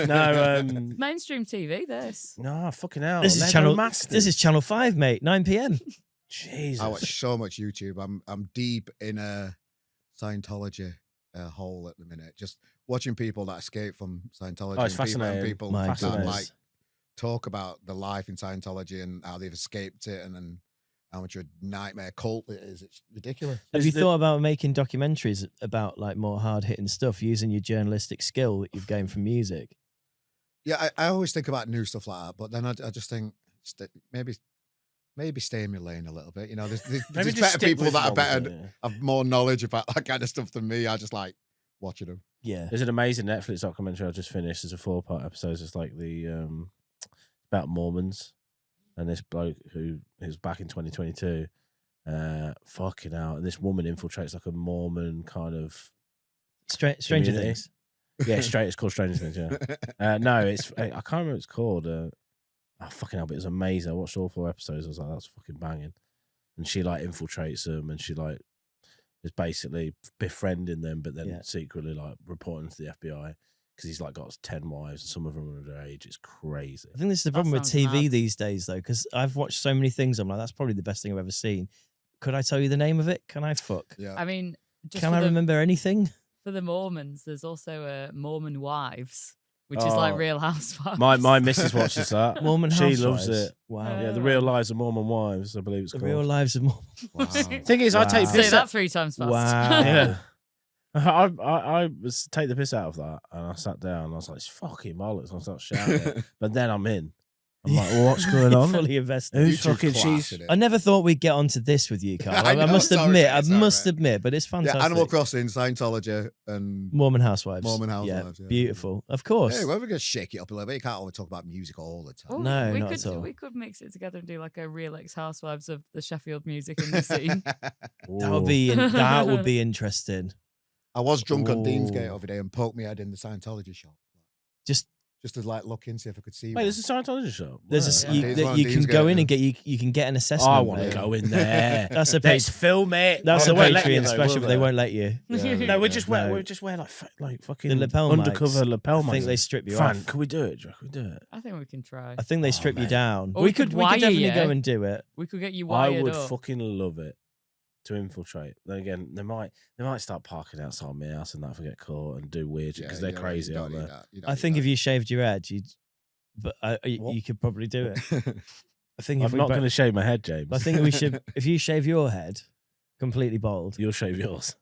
No, Mainstream TV. This. no, fucking hell. This is Lego channel. Masters. This is channel 5, mate. 9 p.m. Jesus. I watch so much YouTube. I'm deep in a Scientology hole at the minute. Just watching people that escape from Scientology. Oh, it's and fascinating. People My that goodness. like talk about the life in Scientology and how they've escaped it, and then how much of a nightmare cult it is. It's ridiculous. Have Is you the- thought about making documentaries about like more hard hitting stuff using your journalistic skill that you've gained from music? Yeah, I always think about new stuff like that, but then I just think maybe stay in my lane a little bit. You know, there's Maybe there's just better stick people with that are one better, thing, yeah. have more knowledge about that kind of stuff than me. I just like watching them. Yeah. There's an amazing Netflix documentary I just finished. It's a 4-part episode. It's like about Mormons, and this bloke who is back in 2022. Fucking out, and this woman infiltrates like a Mormon kind of Stranger Community. Things. It's called Stranger Things. Yeah, no, it's I can't remember what it's called. Fucking hell, but it was amazing. I watched all 4 episodes. I was like, that's fucking banging. And she like infiltrates them, and she like is basically befriending them, but then Yeah. secretly like reporting to the FBI because he's like got 10 wives, and some of them are underage. It's crazy. I think this is the That problem with sounds TV mad. these days, though, because I've watched so many things. I'm like, that's probably the best thing I've ever seen. Could I tell you the name of it? Can I fuck? Yeah. I mean, just Can for I the, remember anything? for the Mormons, there's also Mormon Wives, which is like Oh, Real Housewives. My missus watches that. Mormon She Housewives. loves it. Wow. Yeah, the real lives of Mormon wives, I believe it's The called. real lives of Mormon. Wow. Thing is, I take Wow. Say piss that out. 3 times fast. Wow. Yeah. I was take the piss out of that, and I sat down. And I was like, "It's fucking bollocks!" And I started shouting, but then I'm in. I'm like, well, "What's going You're on? fully invested. Who's YouTube's fucking class, she's?" isn't it? I never thought we'd get onto this with you, Carl. I I know, must sorry, admit, mate, I sorry, must mate. admit, but it's fantastic. Yeah, Animal Crossing, Scientology, and Mormon Housewives. Mormon Housewives, yeah. Beautiful. Of course. hey, we're gonna shake it up a little bit. You can't always talk about music all the time. Oh, No, we not could, at all. We could mix it together and do like a real ex-housewives of the Sheffield music industry. That would be that would be interesting. I was drunk on Deansgate Ooh. over there and poked my head in the Scientology shop. Just Just to like look in, see if I could see. Wait, one. there's a Scientology shop. there's Wow. a, Yeah, you, it's that one you of can these go guys, in and yeah. get you can get an assessment. I want to mate. go in there. That's a Let's film it. That's Oh, a they won't let you Patreon though, special, will but they won't let you. Yeah, No, we yeah. just wear No. we just wear like fucking lapel undercover mics. lapel I mics. think they strip you Fran, off. can we do it? Do you reckon we do it? I think we can try. I think they Oh, strip you mate. down. Or We we could could we could wire definitely you. go and do it. We could get you I wired would up. fucking love it to infiltrate. Then again, they might start parking outside my house and that if I get caught and do weird shit Yeah, because they're you don't- crazy, you don't aren't need they? that. You don't I need think that. if you shaved your head, you'd. But What? you could probably do it. I think if I'm we not bo- going to shave my head, James. I think we should. If you shave your head, completely bald. You'll shave yours.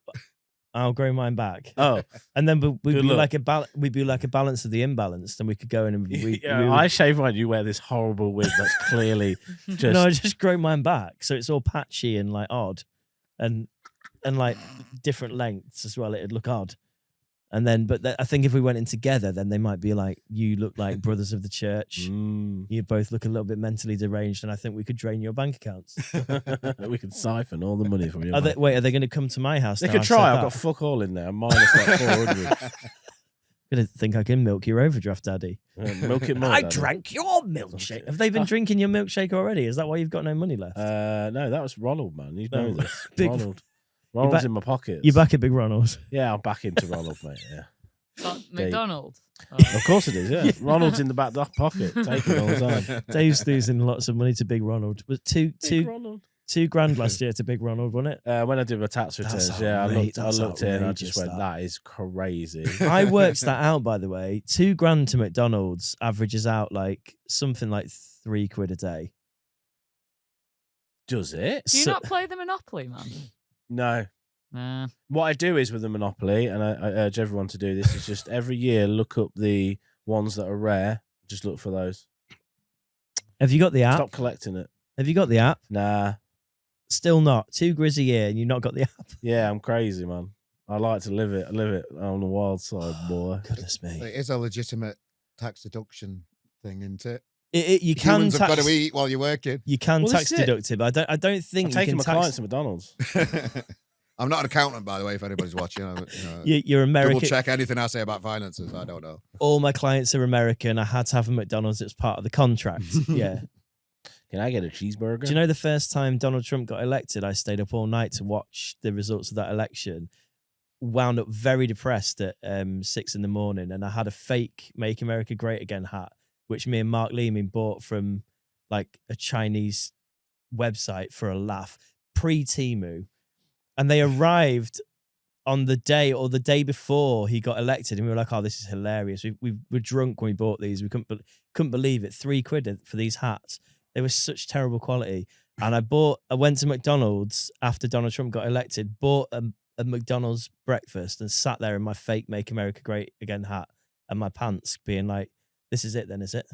I'll grow mine back. Oh, And then we'd Good be luck. we'd be like a balance of the imbalanced, and we could go in and we I shave mine. You wear this horrible wig that's clearly just. no, I just grow mine back, so it's all patchy and like odd, and like different lengths as well. It'd look odd. And then, but I think if we went in together, then they might be like, you look like brothers of the church. You both look a little bit mentally deranged, and I think we could drain your bank accounts. We could siphon all the money from you. Are they going to come to my house? They now could I've said try. I've that? got fuck all in there. Minus like 400. I'm gonna think I can milk your overdraft, Daddy. Milk it more. I Daddy. drank your milkshake. Have they been drinking your milkshake already? Is that why you've got no money left? No, that was Ronald, man. You know No. this. Big- Ronald's in my pocket. You're back at Big Ronald's. Yeah, I'm back into Ronald, mate. Yeah. McDonald's. Of course it is, yeah. Ronald's in the back pocket, taking all the time. Dave's losing lots of money to Big Ronald. Was Ronald. $2,000 last year to Big Ronald, wasn't it? When I did my tax returns, That's I looked outrageous, in, I just went, that. that is crazy. I worked that out, by the way. $2,000 to McDonald's averages out like something like £3 a day. Does it? Do you So- not play the Monopoly, man? No. Nah. What I do is with the Monopoly, and I urge everyone to do this, is just every year look up the ones that are rare. Just look for those. Have you got the app? Stop collecting it. Have you got the app? Nah. Still not. £2 a year and you've not got the app. Yeah, I'm crazy, man. I like to live it. I live it on the wild side, boy. Goodness me. It is a legitimate tax deduction thing, isn't it? You can Humans have got tax. to eat while you're working. You can Well, tax this is it. deduct it, but I don't think I'm you taking can my tax. clients to McDonald's. I'm not an accountant, by the way, if anybody's watching. You're American. Double check anything I say about finances. I don't know. All my clients are American. I had to have a McDonald's. It was part of the contract. Yeah. Can I get a cheeseburger? Do you know the first time Donald Trump got elected, I stayed up all night to watch the results of that election. Wound up very depressed at 6 a.m, and I had a fake "Make America Great Again" hat, which me and Mark Leeming bought from like a Chinese website for a laugh, pre-Temu, and they arrived on the day or the day before he got elected, and we were like, "Oh, this is hilarious." We were drunk when we bought these. We couldn't believe it. £3 for these hats. They were such terrible quality. And I went to McDonald's after Donald Trump got elected, bought a McDonald's breakfast and sat there in my fake "Make America Great Again" hat and my pants, being like, "This is it then, is it?"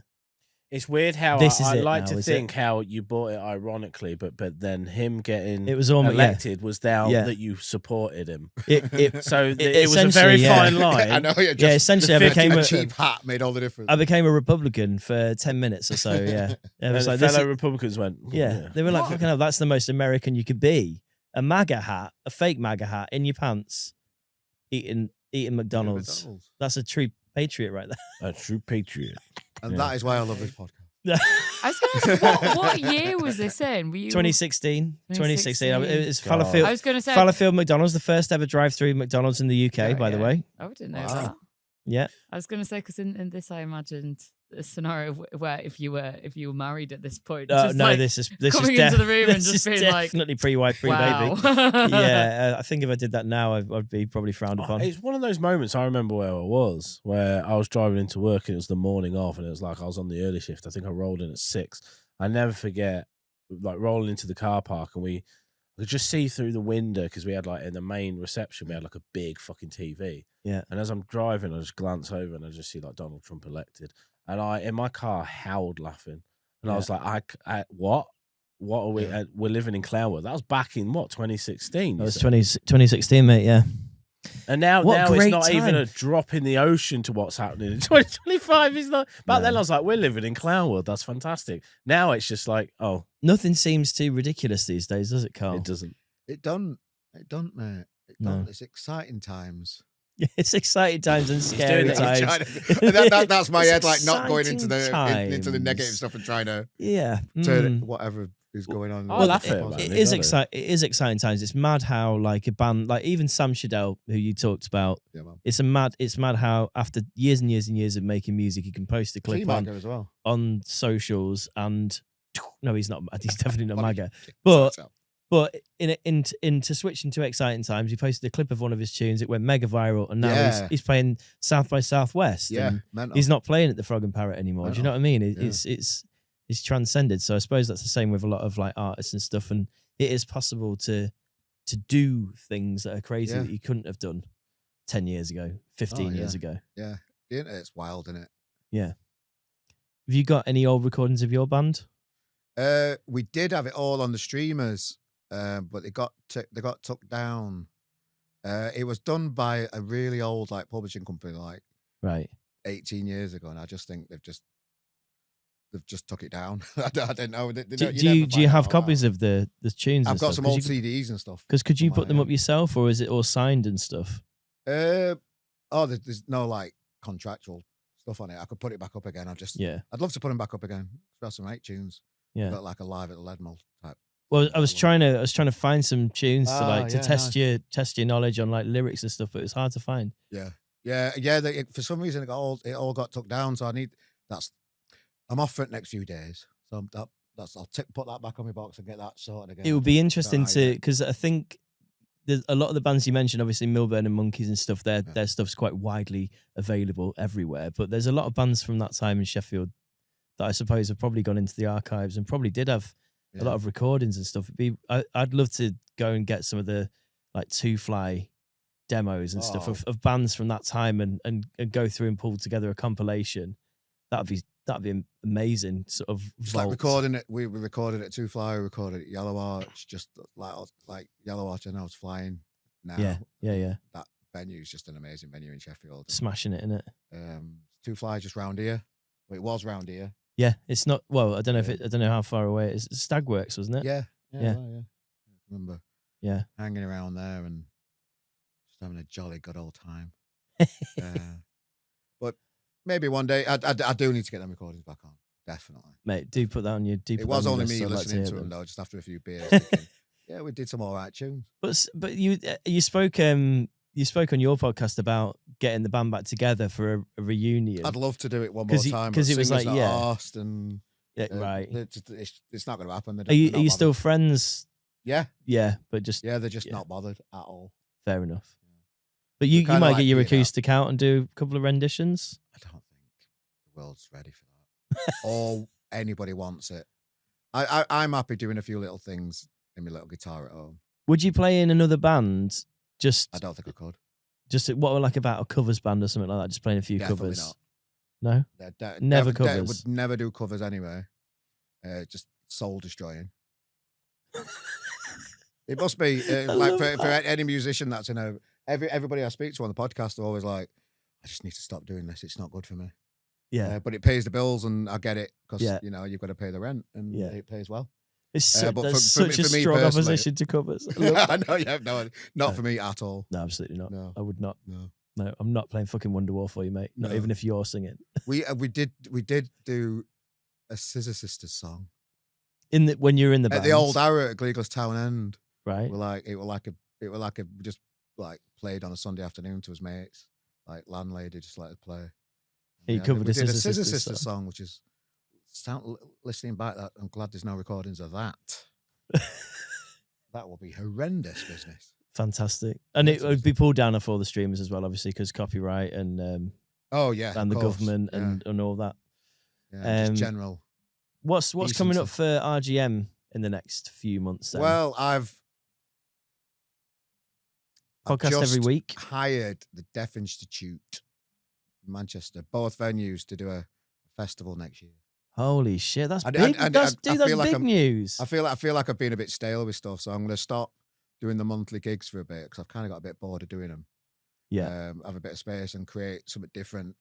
It's weird how This is I it like now, to is think how you bought it ironically, but then him getting It was almost elected was now Yeah. that you supported him. It So it was a essentially, very yeah. fine line. I know. Yeah, yeah, essentially, I became a cheap hat made all the difference. I became a Republican for 10 minutes or so. Yeah, it And was the like, this fellow is- Republicans went, yeah. They were like, "Fucking hell, that's the most American you could be." A MAGA hat, a fake MAGA hat in your pants, eating McDonald's. That's a true patriot right there. a true patriot. And Yeah. that is why I love this podcast. I was going to ask, what year was this in? Were you 2016. 2016. It's God. I Fallowfield. was going to say. Fallowfield McDonald's, the first ever drive-through McDonald's in the UK, by the yeah. way. Oh, I didn't know Wow. that. Yeah. I was going to say because in this I imagined a scenario where if you were married at this point, just No, like this is coming into the room and this just is being like, definitely pre-wife, wow. pre-baby. Yeah, I think if I did that now, I'd be probably frowned upon. It's one of those moments I remember where I was driving into work and it was the morning off and it was like I was on the early shift. I think I rolled in at 6. I never forget like rolling into the car park and I could just see through the window because we had like in the main reception, we had like a big fucking TV. Yeah. And as I'm driving, I just glance over and I just see like Donald Trump elected. And I, in my car, howled laughing. And I was like, what? What are we? We're living in Clownwood. That was back in what, 2016? That was 2016, mate. Yeah. And now What a it's great not even time. a drop in the ocean to what's happening in 2025. It's not. Back then, I was like, we're living in Clownwood. That's fantastic. Now it's just like, oh, Nothing seems too ridiculous these days, does it, Carl? it doesn't. It don't, mate. It No. don't. It's exciting times. It's exciting times and scary doing it. times. That's my It's head, like not going into exciting into the negative times. stuff and trying to Yeah. turn it, whatever is going on. I'll laugh into at it, positive. man. It is They got exciting. It is exciting times. It's mad how like a band, like even Sam Shadell, who you talked about. Yeah, man. It's mad how after years and years and years of making music, he can post a clip T-Maga as well. on socials and no, he's not. He's definitely not Funny. MAGA. But So, to switch into exciting times, he posted a clip of one of his tunes. It went mega viral, and now Yeah. he's playing South by Southwest. yeah, and mental. he's not playing at the Frog and Parrot anymore. Do you know what I mean? Yeah. It's transcended. So I suppose that's the same with a lot of like artists and stuff. And it is possible to to do things that are crazy Yeah. that you couldn't have done 10 years ago, 15 years ago. Yeah, the internet's wild, isn't it? Yeah. Have you got any old recordings of your band? We did have it all on the streamers, but they got took down. It was done by a really old like publishing company, like Right. 18 years ago, and I just think they've just took it down. I don't know. Do you have copies of the tunes? I've and got stuff? some 'Cause old you- CDs and stuff. Because could you somewhere, put them yeah. up yourself, or is it all signed and stuff? There's no like contractual stuff on it. I could put it back up again. Yeah. I'd love to put them back up again. Got some great tunes. Yeah. Got like a live at the Leadmill type. Well, I was trying to find some tunes to Ah, to yeah, test your knowledge on like lyrics and stuff, but it's hard to find. Yeah. For some reason, it all got took down. So I'm off for it next few days. So I'll put that back on my box and get that sorted again. It would be interesting idea. because I think there's a lot of the bands you mentioned, obviously Milburn and Monkeys and stuff. Their stuff's quite widely available everywhere, but there's a lot of bands from that time in Sheffield that I suppose have probably gone into the archives and probably did have a lot of recordings and stuff. I'd love to go and get some of the like Two Fly demos and stuff of bands from that time and go through and pull together a compilation. That'd be amazing. Sort of Just like recording it. We recorded it at Two Fly. We recorded it at Yellow Arch. Just like Yellow Arch. And I was flying now. Yeah. That venue is just an amazing venue in Sheffield. Smashing it, innit? Two Fly just round here. Well, it was round here. Yeah, it's not. Well, I don't know I don't know how far away it is. Stagworks, wasn't it? Yeah. Yeah. I remember. Yeah. Hanging around there and just having a jolly good old time. But maybe one day I do need to get them recordings back on. Definitely, Mate, do put that on your. It was only me listening to them though, just after a few beers. Thinking, yeah, we did some all right tunes. But you spoke on your podcast about getting the band back together for a reunion. I'd love to do it one more time because it was like arsed and right. It's not going to happen. Are you still friends? Yeah, but just they're just not bothered at all. Fair enough. But you kinda might like get your being out. acoustic out and do a couple of renditions. I don't think the world's ready for that. Or anybody wants it. I'm happy doing a few little things in my little guitar at home. Would you play in another band? I don't think I could. Just what like about a covers band or something like that? Just playing a few Definitely covers. not. No, never covers. Would never do covers anyway. Just soul destroying. It must be like for any musician that's in a everybody I speak to on the podcast are always like, I just need to stop doing this. It's not good for me. Yeah, but it pays the bills, and I get it because Yeah. you've got to pay the rent, and it pays well. it's but that's for such a me strong personally- opposition to covers. I love I know you have not No. for me at all. No, absolutely not. No. I would not. No, No, I'm not playing fucking Wonderwall for you, mate. Not No. even if you're singing. we did do a Scissor Sisters song When you're in the at band, the old Arrow at Gleaglas Town End. right? It was like a just like played on a Sunday afternoon to his mates, like landlady just let us play. He Yeah, covered we a did a Scissor Scissor Sisters Sisters song, which is listening back. That I'm glad there's no recordings of that. That will be horrendous business. Fantastic, and it would be pulled down off all the streamers as well, obviously, because copyright and Oh yeah, and the of course. government Yeah, and all that. yeah, just general. What's coming up decency. for RGM in the next few months? Then? Well, I've podcast every just week. hired the Deaf Institute in Manchester, both venues, to do a festival next year. Holy shit, that's I- big. I- I- That's I that's feel like big I'm- news. I feel like I've been a bit stale with stuff, so I'm going to stop doing the monthly gigs for a bit because I've kind of got a bit bored of doing them. Yeah, Have a bit of space and create something different.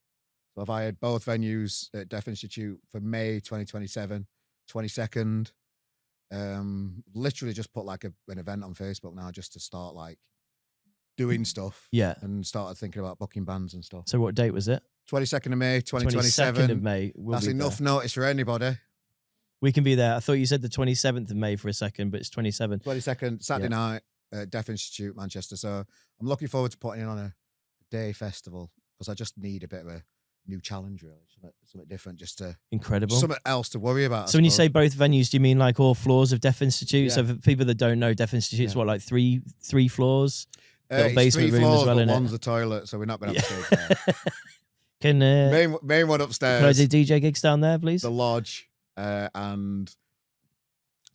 So I've hired both venues at Deaf Institute for May 2027, 22nd. Literally just put like an event on Facebook now just to start like doing stuff yeah. and started thinking about booking bands and stuff. So what date was it? 22nd of May, 2027. 22nd of May. We'll That's be enough there. notice for anybody. We can be there. I thought you said the 27th of May for a second, but it's 27th. 22nd, Saturday night, Deaf Institute, Manchester. So I'm looking forward to putting on a day festival because I just need a bit of a new challenge, really. Something different, just to Incredible. something else to worry about. So when you say both venues, do you mean like all floors of Deaf Institute? Yeah. So for people that don't know, Deaf Institute's Yeah. what, like three floors? Little it's basement 3 room as floors, well, but innit? one's the toilet, so we're not going to have a stage there. Can Main one can I upstairs, do DJ gigs down there, please? the lodge, and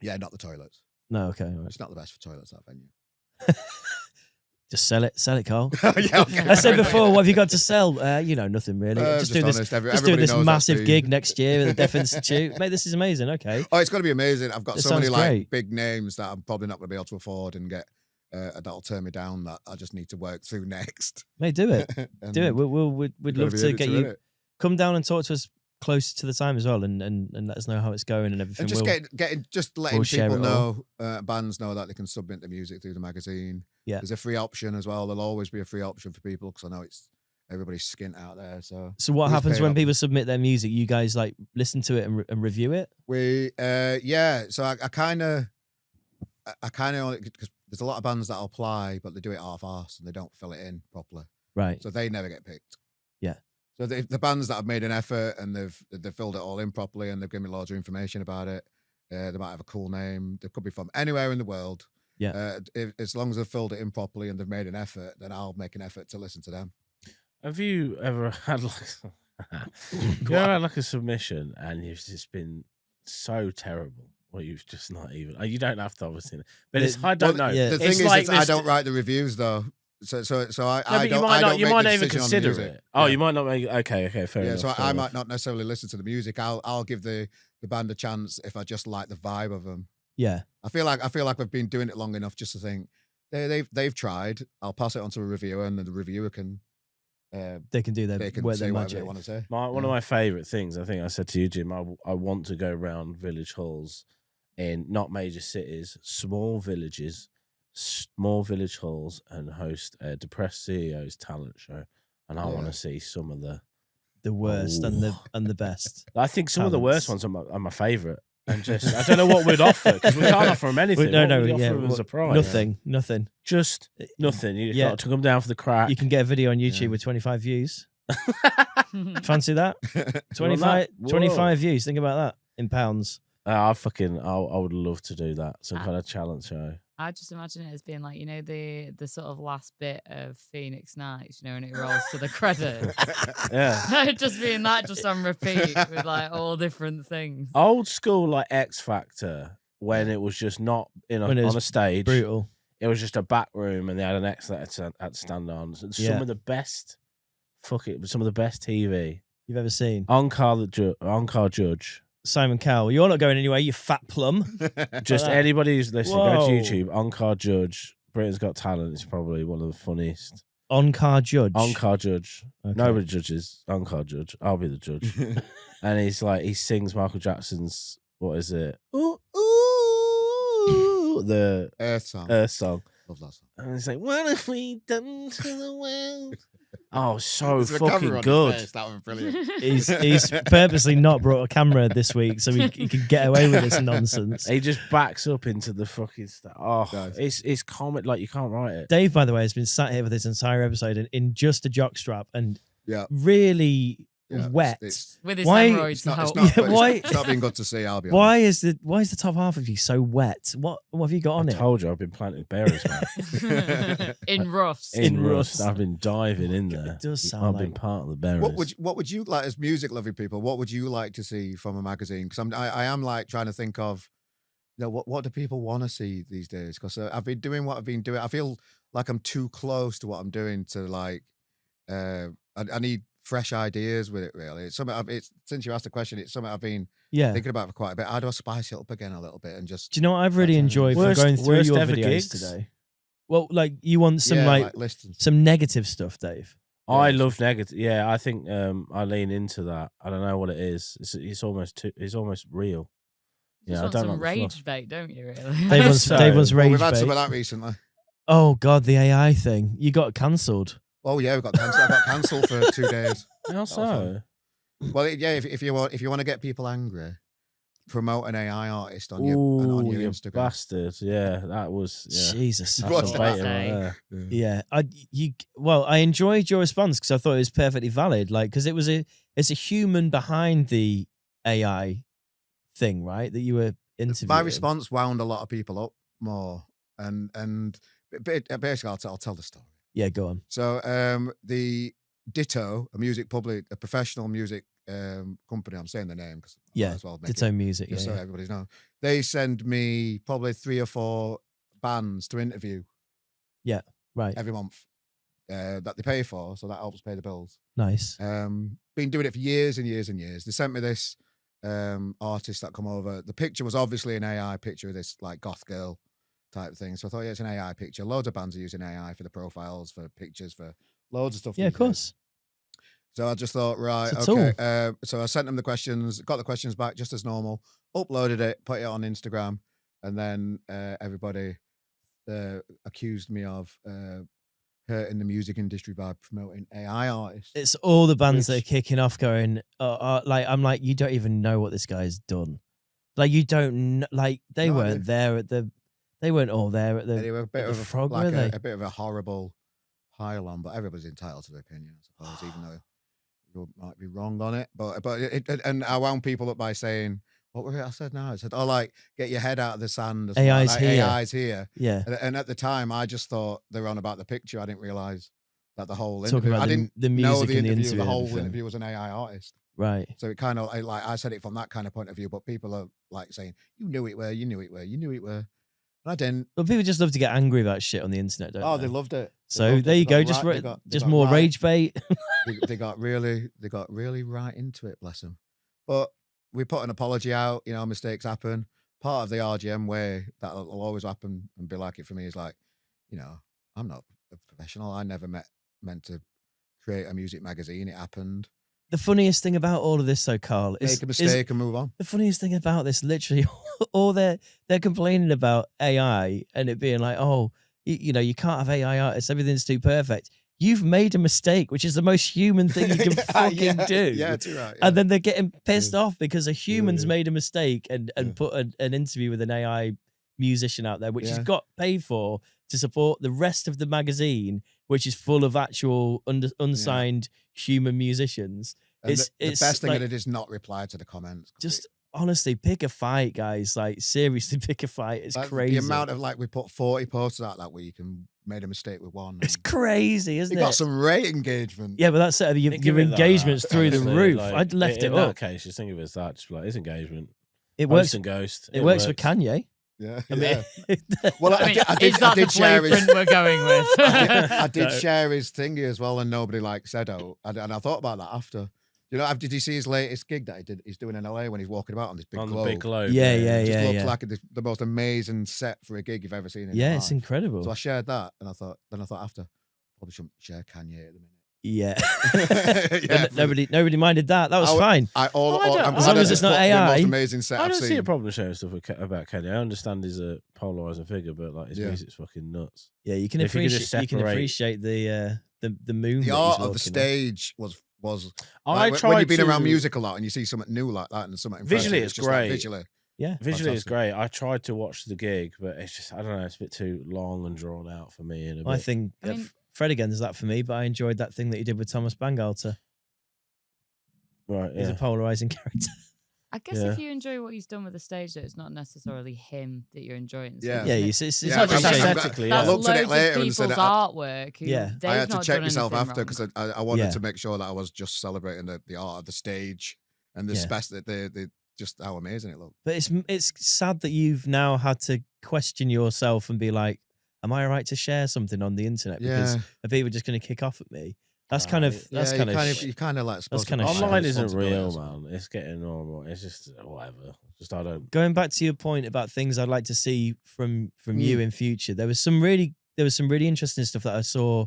not the toilets. No, okay. All right. It's not the best for toilets, that venue. Just sell it, Carl. Yeah, okay. I said before, what have you got to sell? Nothing really. Just doing honest, this, just everybody doing this knows that's massive the- gig next year at the Deaf Institute. Mate, this is amazing. Okay. Oh, it's going to be amazing. I've got It so many sounds like great. big names that I'm probably not going to be able to afford and get. That'll turn me down. That I just need to work through next. Mate, do it. And Do it. We'd gotta love be to in it get win you it. come down and talk to us closer to the time as well, and let us know how it's going and everything. And just just letting we'll share people it all. know, bands know that they can submit the music through the magazine. Yeah. There's a free option as well. There'll always be a free option for people because I know it's everybody's skint out there. So what always happens pay when up. people submit their music? You guys like listen to it and review it? we, yeah. So I kind of only because there's a lot of bands that apply, but they do it half-assed and they don't fill it in properly, Right. so they never get picked. Yeah. So the bands that have made an effort and they've filled it all in properly and they've given me loads of information about it. They might have a cool name. They could be from anywhere in the world. Yeah. As long as they've filled it in properly and they've made an effort, then I'll make an effort to listen to them. Have you ever had like a submission and you've just been so terrible? Well, you've just not even. You don't have to obviously, but it's I don't know. yeah. The It's thing like is, I this- don't write the reviews though. So I No, but I you don't. might I not. don't You make might the not even decision on the consider music. it. Oh, Yeah. you might not make. Okay, fair Yeah, enough. so fair I enough. might not necessarily listen to the music. I'll give the band a chance if I just like the vibe of them. Yeah. I feel like we've been doing it long enough just to think they've tried. I'll pass it on to a reviewer, and then the reviewer can They can do their they can work say their whatever they magic. want to say. One of my favourite things, I think I said to you, Jim, I want to go around village halls in not major cities, small villages, small village halls, and host a Depressed CEO's talent show. And I want Yeah. to see some of the. The worst and the best. I think some of the worst Talents. ones are my favourite. And just, I don't know what we'd offer because we can't offer them anything. No, What no, would we yeah, offer them as a prize? Nothing. Just nothing. You Yeah. got to come down for the crack. You can get a video on YouTube Yeah. with 25 views. Fancy that? You 25, want that? 25 views. Think about that in pounds. I would love to do that. Some kind of challenge show. I just imagine it as being like, the sort of last bit of Phoenix Nights, and it rolls to the credits. Yeah. Just being that just on repeat with like all different things. Old school like X Factor when it was just not When it was on a stage. Brutal. It was just a back room and they had an X that had to stand on. So Yeah. some of the best some of the best TV. You've ever seen. On-car Judge. Simon Cowell. You're not going anywhere, you fat plum. Just that. anybody who's listening, go Whoa. to YouTube. On-car Judge. Britain's Got Talent is probably one of the funniest. On-car judge. On-car Judge. Okay. Nobody judges. On-car Judge. I'll be the judge. And he sings Michael Jackson's, what is it? Ooh, ooh, the Earth song. Earth song. Love that song. And it's like, what have we done to the world? Oh, so There's a cover fucking on his good. face, that was brilliant. He's purposely not brought a camera this week so he can get away with this nonsense. He just backs up into the fucking stuff. Oh, Nice. it's comic, like you can't write it. Dave, by the way, has been sat here for this entire episode in just a jockstrap and Yeah. really Yeah, wet. With his Why- hemorrhoids It's not, help. it's, not, Yeah, why- it's not been good to see, I'll be Why is the top half of you so wet? What have you got on I it? told you I've been planting berries, man. In rust. In rust. I've been diving in there. It does sound I've been like part of the berries. What would you like as music loving people? What would you like to see from a magazine? Because I am like trying to think of, what do people want to see these days? Because I've been doing what I've been doing. I feel like I'm too close to what I'm doing to like. I need fresh ideas with it. Really, it's something. Since you asked the question, it's something I've been Yeah. thinking about for quite a bit. How do I spice it up again a little bit and just? Do you know what I've really That's enjoyed from Worst- going through worst your ever videos gigs? today? Well, like you want some yeah, like listens. some negative stuff, Dave. I Yeah, love negative. Yeah, I think I lean into that. I don't know what it is. It's almost real. You just Yeah, I want don't some like the rage fluff. bait, don't you? Really? Dave wants So- Dave wants Well, rage we've had some bait. of that recently. Oh God, the AI thing. You got cancelled. Oh yeah, we got cancelled. I got cancelled for 2 days. How was so? fun. Well, yeah, if you want to get people angry, promote an AI artist on your Ooh, on your you Instagram. bastard! Yeah, that was. Yeah, Jesus. that's What's some that? baiting right there. Yeah, I enjoyed your response because I thought it was perfectly valid. Like, because it's a human behind the AI thing, right? That you were interviewing. My response wound a lot of people up more, and basically, I'll tell the story. Yeah, go on. So, the Ditto, a professional music company. I'm saying the name because Yeah, as well make Ditto it, music. just Yeah, so yeah. everybody's known. They send me probably 3 or 4 bands to interview Right. every month that they pay for, so that helps pay the bills. Nice. Been doing it for years and years and years. They sent me this artist that come over. The picture was obviously an AI picture of this like goth girl type thing. So I thought, yeah, it's an AI picture. Loads of bands are using AI for the profiles, for pictures, for loads of stuff. Yeah, of these days. course. So I just thought, right, It's a okay. So I sent them the questions, got the questions back just as normal, uploaded it, put it on Instagram, and then everybody accused me of hurting the music industry by promoting AI artists. It's all the bands that Which- are kicking off going, like, I'm like, you don't even know what this guy's done. Like, you don't know, like, they No, weren't there at the, they weren't all there at the, They were a bit the of frog, like were they? a bit of a horrible pile-on, but everybody's entitled to their opinion, I suppose, even though you might be wrong on it. But and I wound people up by saying, what were it I said now? I said, oh, like, get your head out of the sand. As AI's like, here. AI's here. Yeah. And at the time, I just thought they were on about the picture. I didn't realize that the whole Talking interview. about I the- didn't the know music the and the interview. interview The and whole everything. interview was an AI artist. Right. So it kind of like I said it from that kind of point of view, but people are like saying, you knew it were, you knew it were, you knew it were. And I didn't. But people just love to get angry about shit on the internet, don't Oh, they? they loved it. They So loved it. there They you got go. right- Just they got- they just got more right- rage bait. they got really right into it, bless them. But we put an apology out, you know, mistakes happen. Part of the RGM way that will always happen and be like it for me is like, you know, I'm not a professional. I never meant to create a music magazine. It happened. The funniest thing about all of this, though, Carl, Make a mistake and move on. the funniest thing about this, literally, all they're complaining about AI and it being like, oh, you know, you can't have AI artists. Everything's too perfect. You've made a mistake, which is the most human thing you can fucking do. Yeah, too right. And then they're getting pissed off because a human's yeah. made a mistake and Yeah. put an interview with an AI musician out there, which he's Yeah. got paid for to support the rest of the magazine, which is full of actual unsigned human musicians. And It's the best thing like, that it is not reply to the comments. 'cause just honestly pick a fight, guys. Like seriously, pick a fight. It's like, crazy. The amount of like we put 40 posts out that week and made a mistake with one. It's and crazy, isn't you it? got some great engagement. Yeah, but that's it. Your, You give your it that, engagement's through the honestly, roof. like, I'd left in it that up. case, just think of it as that. Just be like, it's engagement. It Post works. and ghost. It works for Kanye. Yeah. I mean, yeah. Well, I mean, I is that the did share his. blueprint we're going with? I did No. share his thingy as well, and nobody like said oh, and I thought about that after. You know, did you see his latest gig that he did? He's doing in LA when he's walking about on this big on globe. the big globe. Yeah, It just looks yeah. like the most amazing set for a gig you've ever seen. In Yeah, your it's life. incredible. So I shared that, and I thought after, probably shouldn't share Kanye at the minute. Yeah. Yeah, nobody minded that. That was I- fine. I'm As long glad as I it's just not put the AI. most amazing set I I've don't see seen. a problem sharing stuff about Kanye. I understand he's a polarizing figure, but like his Yeah. music's fucking nuts. Yeah, you can If you could just appreciate the moon. The that art he's of the walking on. stage was. I Like, tried when you've been to, around music a lot and you see something new like that and something impressive, Visually, it's just like great. visually, Yeah. Visually, it's Fantastic. great. I tried to watch the gig, but it's just I don't know. It's a bit too long and drawn out for me. And a I bit, think I mean- Fred again is that for me, but I enjoyed that thing that he did with Thomas Bangalter. right, He's a yeah. polarizing character. I guess Yeah. if you enjoy what he's done with the stage, though, it's not necessarily him that you're enjoying. So Yeah. Yeah, isn't it's it? Yeah, not I'm- just I'm- saying- I'm- aesthetically, I That's yeah. looked at it loads later of and people's said, artwork. Who Yeah. they've I had to not check done myself anything after wrong. because I wanted Yeah. to make sure that I was just celebrating the art of the stage and the Yeah. the just how amazing it looked. But it's sad that you've now had to question yourself and be like, am I right to share something on the internet? Because Yeah. are people just going to kick off at me? That's kind of Right. that's yeah, kind you kind of like supposed kinda to shit. Online isn't responsibility real, or something. man. It's getting normal. It's just whatever. Just I don't. going back to your point about things I'd like to see from Hmm. you in future. There was some really interesting stuff that I saw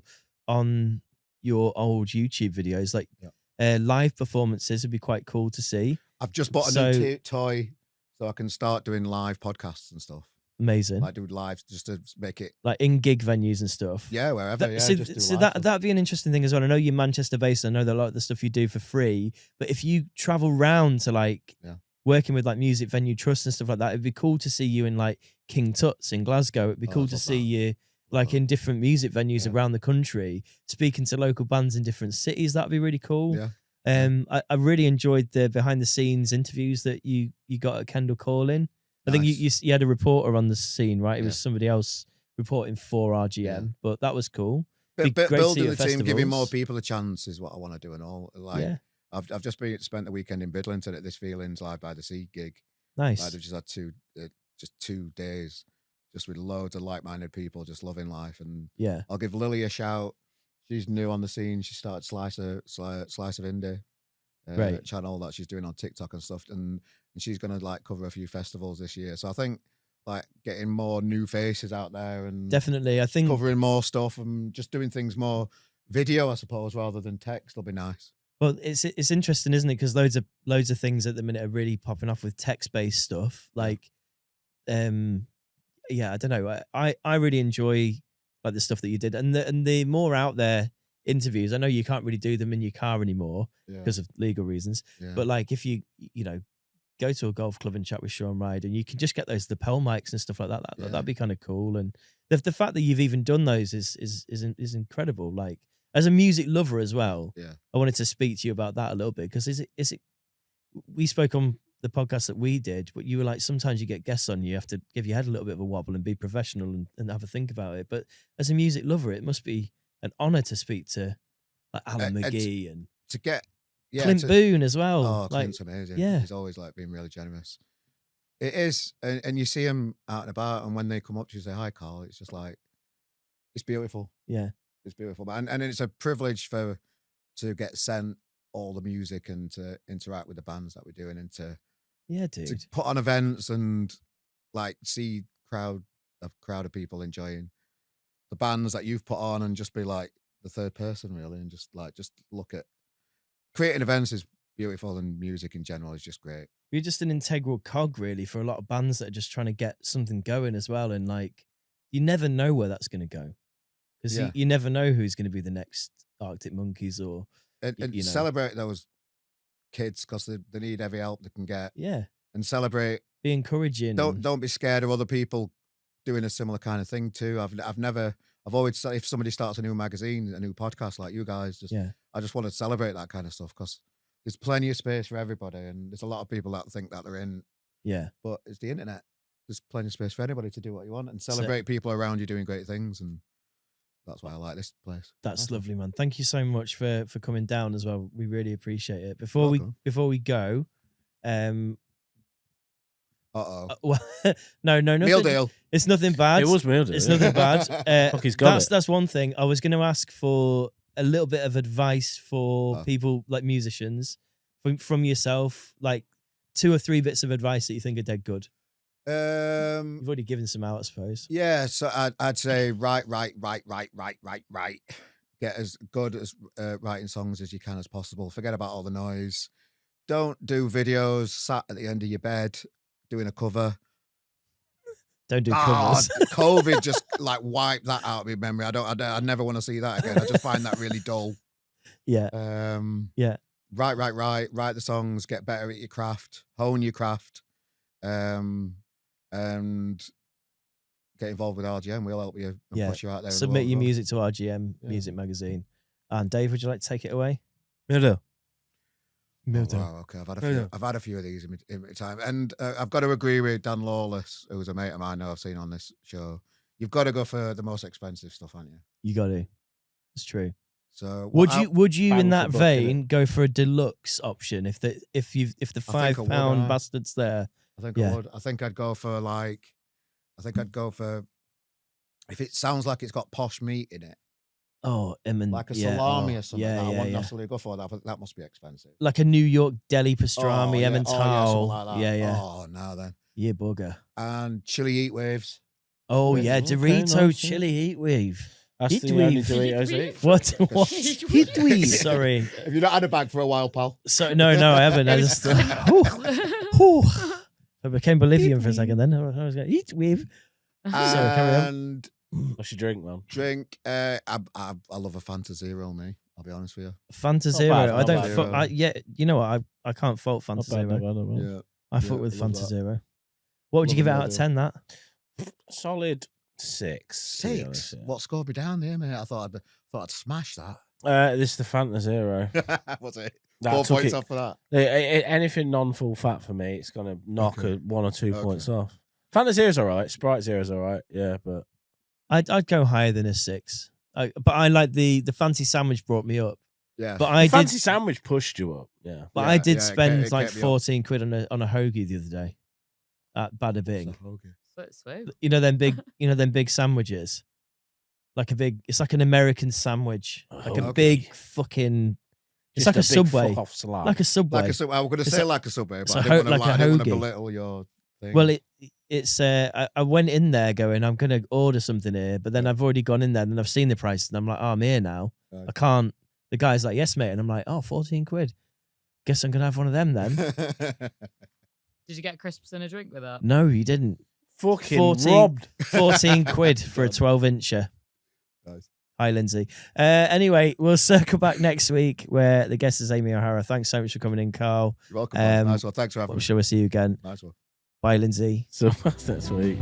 on your old YouTube videos, like live performances would be quite cool to see. I've just bought a So- new toy so I can start doing live podcasts and stuff. Amazing, Like do live just to make it like in gig venues and stuff. yeah wherever. That- yeah, so just do so live that stuff. that'd be an interesting thing as well. I know you're Manchester based. I know that a lot of the stuff you do for free. But if you travel round to like Yeah. working with like music venue trusts and stuff like that, it'd be cool to see you in like King Tut's in Glasgow. It'd be Oh, cool I'd to love see that. you like in different music venues Yeah. around the country, speaking to local bands in different cities. That'd be really cool. Yeah. I really enjoyed the behind the scenes interviews that you got at Kendall Calling. I think Nice. you had a reporter on the scene, right? It was Yeah. somebody else reporting for RGM, but that was cool. Be But great to see building you the at team, giving more festivals. people a chance is what I want to do and all. Like Yeah, I've just spent the weekend in Bidlington at this Feelings Live by the Sea gig. nice. I've just had 2 days just with loads of like-minded people, just loving life. And Yeah. I'll give Lily a shout. She's new on the scene. She started Slice of Indie Right. channel that she's doing on TikTok and stuff, and she's gonna like cover a few festivals this year. So I think like getting more new faces out there and Definitely. I think covering more stuff and just doing things more video, I suppose, rather than text will be nice. well, it's interesting, isn't it? Because loads of things at the minute are really popping off with text-based stuff. Like, yeah, I don't know. I really enjoy like the stuff that you did, and the more out there interviews. I know you can't really do them in your car anymore Yeah, because of legal reasons. yeah. But like, if you know, go to a golf club and chat with Shaun Ryder, and you can just get those lapel mics and stuff like that. Yeah. That'd be kind of cool. And the fact that you've even done those is incredible. Like, as a music lover as well, Yeah. I wanted to speak to you about that a little bit, because is it we spoke on the podcast that we did, but you were like, sometimes you get guests on, you have to give your head a little bit of a wobble and be professional and have a think about it. But as a music lover, it must be an honor to speak to like Alan And McGee and To get Clint Boone as well. Oh, like, Clint's amazing. yeah. He's always like being really generous. It is, and you see him out and about, and when they come up to you and say hi, Carl, it's just like it's beautiful. yeah, It's beautiful, and it's a privilege to get sent all the music and to interact with the bands that we're doing, and to dude. put on events and like see a crowd of people enjoying the bands that you've put on, and just be like the third person really, and just look at creating events is beautiful, and music in general is just great. You're just an integral cog, really, for a lot of bands that are just trying to get something going as well. And like, you never know where that's going to go, because Yeah. you never know who's going to be the next Arctic Monkeys or And you know. celebrate those kids, because they need every help they can get, yeah, and celebrate. be encouraging. and- Don't be scared of other people doing a similar kind of thing too. I've always said, if somebody starts a new magazine, a new podcast like you guys, Yeah. I just want to celebrate that kind of stuff, because there's plenty of space for everybody, and there's a lot of people that think that they're in, Yeah. but it's the internet. There's plenty of space for anybody to do what you want, and celebrate people around you doing great things, and that's why I like this place. That's Awesome. lovely, man. Thank you so much for coming down as well. We really appreciate it. Welcome. Before we go, Uh-oh. well, no, Meal nothing. deal. It's nothing bad. It was weird. It's nothing bad. Fuck, he's got it. That's one thing. I was going to ask for a little bit of advice for Oh. people like musicians from yourself, like 2 or 3 bits of advice that you think are dead good. You've already given some out, I suppose. Yeah, so I'd say write. Get as good as writing songs as you can as possible. Forget about all the noise. Don't do videos sat at the end of your bed doing a cover. Don't do Ah, covers. COVID just like wiped that out of my memory. I never want to see that again. I just find that really dull. Yeah. Yeah. Write the songs, get better at your craft, hone your craft, and get involved with RGM. We'll help you and Yeah. push you out there. in the Submit world your as well. music to RGM Yeah. Music Magazine. And Dave, would you like to take it away? Middle. Oh, wow, okay. I've had a few of these in my time, and I've got to agree with Dan Lawless, who's a mate of mine I've seen on this show. You've got to go for the most expensive stuff, haven't you? You got to. It's true. So Would you bang in for that buck, vein go for a deluxe option if the I £5 would, bastards there? I think Yeah. I would. I think I'd go for if it sounds like it's got posh meat in it, Oh, like a yeah, salami oh, or something. Yeah, that I yeah, wouldn't yeah. necessarily go for that. But that must be expensive. Like a New York deli pastrami, Oh, yeah. Emmental. something like that. Yeah, yeah. Oh, now then. Yeah, bugger. And chili heat waves. Oh, Really? yeah. Okay, Dorito nice, yeah. chili heat wave. That's Heat the only wave. Doritos I eat. What? What? Heat wave. Sorry. Have you not had a bag for a while, pal? So no, I haven't. I just. I became Bolivian for a second. Then I was going heat wave. Sorry, carry on. And What's your drink, man? drink. I love a Fanta Zero. Me, I'll be honest with you. Fanta Not Zero. bad, I not don't. bad. Fuck, Yeah. you know what? I can't fault Fanta Not bad, Zero. not bad, not bad. Yeah. I fuck Yeah, with I love Fanta that. Zero. What would you Love give it it, out of love 10? That Solid 6. to be honest, 6. yeah. What scored me down there, mate? I thought I'd smash that. This is the Fanta Zero. Was it? That 4 took points it- off for that. Anything non-full fat for me, it's gonna knock Okay. 1 or 2 Okay. points off. Fanta Zero's all right. Sprite Zero's all right. Yeah, but I'd go higher than a 6. But I like the fancy sandwich brought me up. Yeah. But I fancy did. sandwich pushed you up. Yeah. But Yeah, I did yeah, it spend kept like me up. 14 quid on a hoagie the other day at Bada It's a Bing. hoagie. Foot swoop. You know them big sandwiches, it's like an American sandwich, like a Okay. big fucking. It's Just like a big Subway, fuck-off slab. like a Subway. Like a sub. I was going to It's say a- like a Subway, it's but a I didn't like a want to hoagie. belittle your thing. Well, it's I went in there going, I'm gonna order something here, but then I've already gone in there and I've seen the price and I'm like, oh, I'm here now. Okay. I can't. The guy's like, yes, mate, and I'm like, oh, 14 quid. Guess I'm gonna have one of them then. Did you get crisps and a drink with that? No, you didn't. Fucking 14 robbed. 14 quid for a 12-incher. Nice. Hi, Lindsay. Anyway, we'll circle back next week where the guest is Amy O'Hara. Thanks so much for coming in, Carl. You're welcome. man. Um, Nice one. Thanks for having I'm me. sure we'll see you again. Nice one. Bye, Lindsay. So that's week.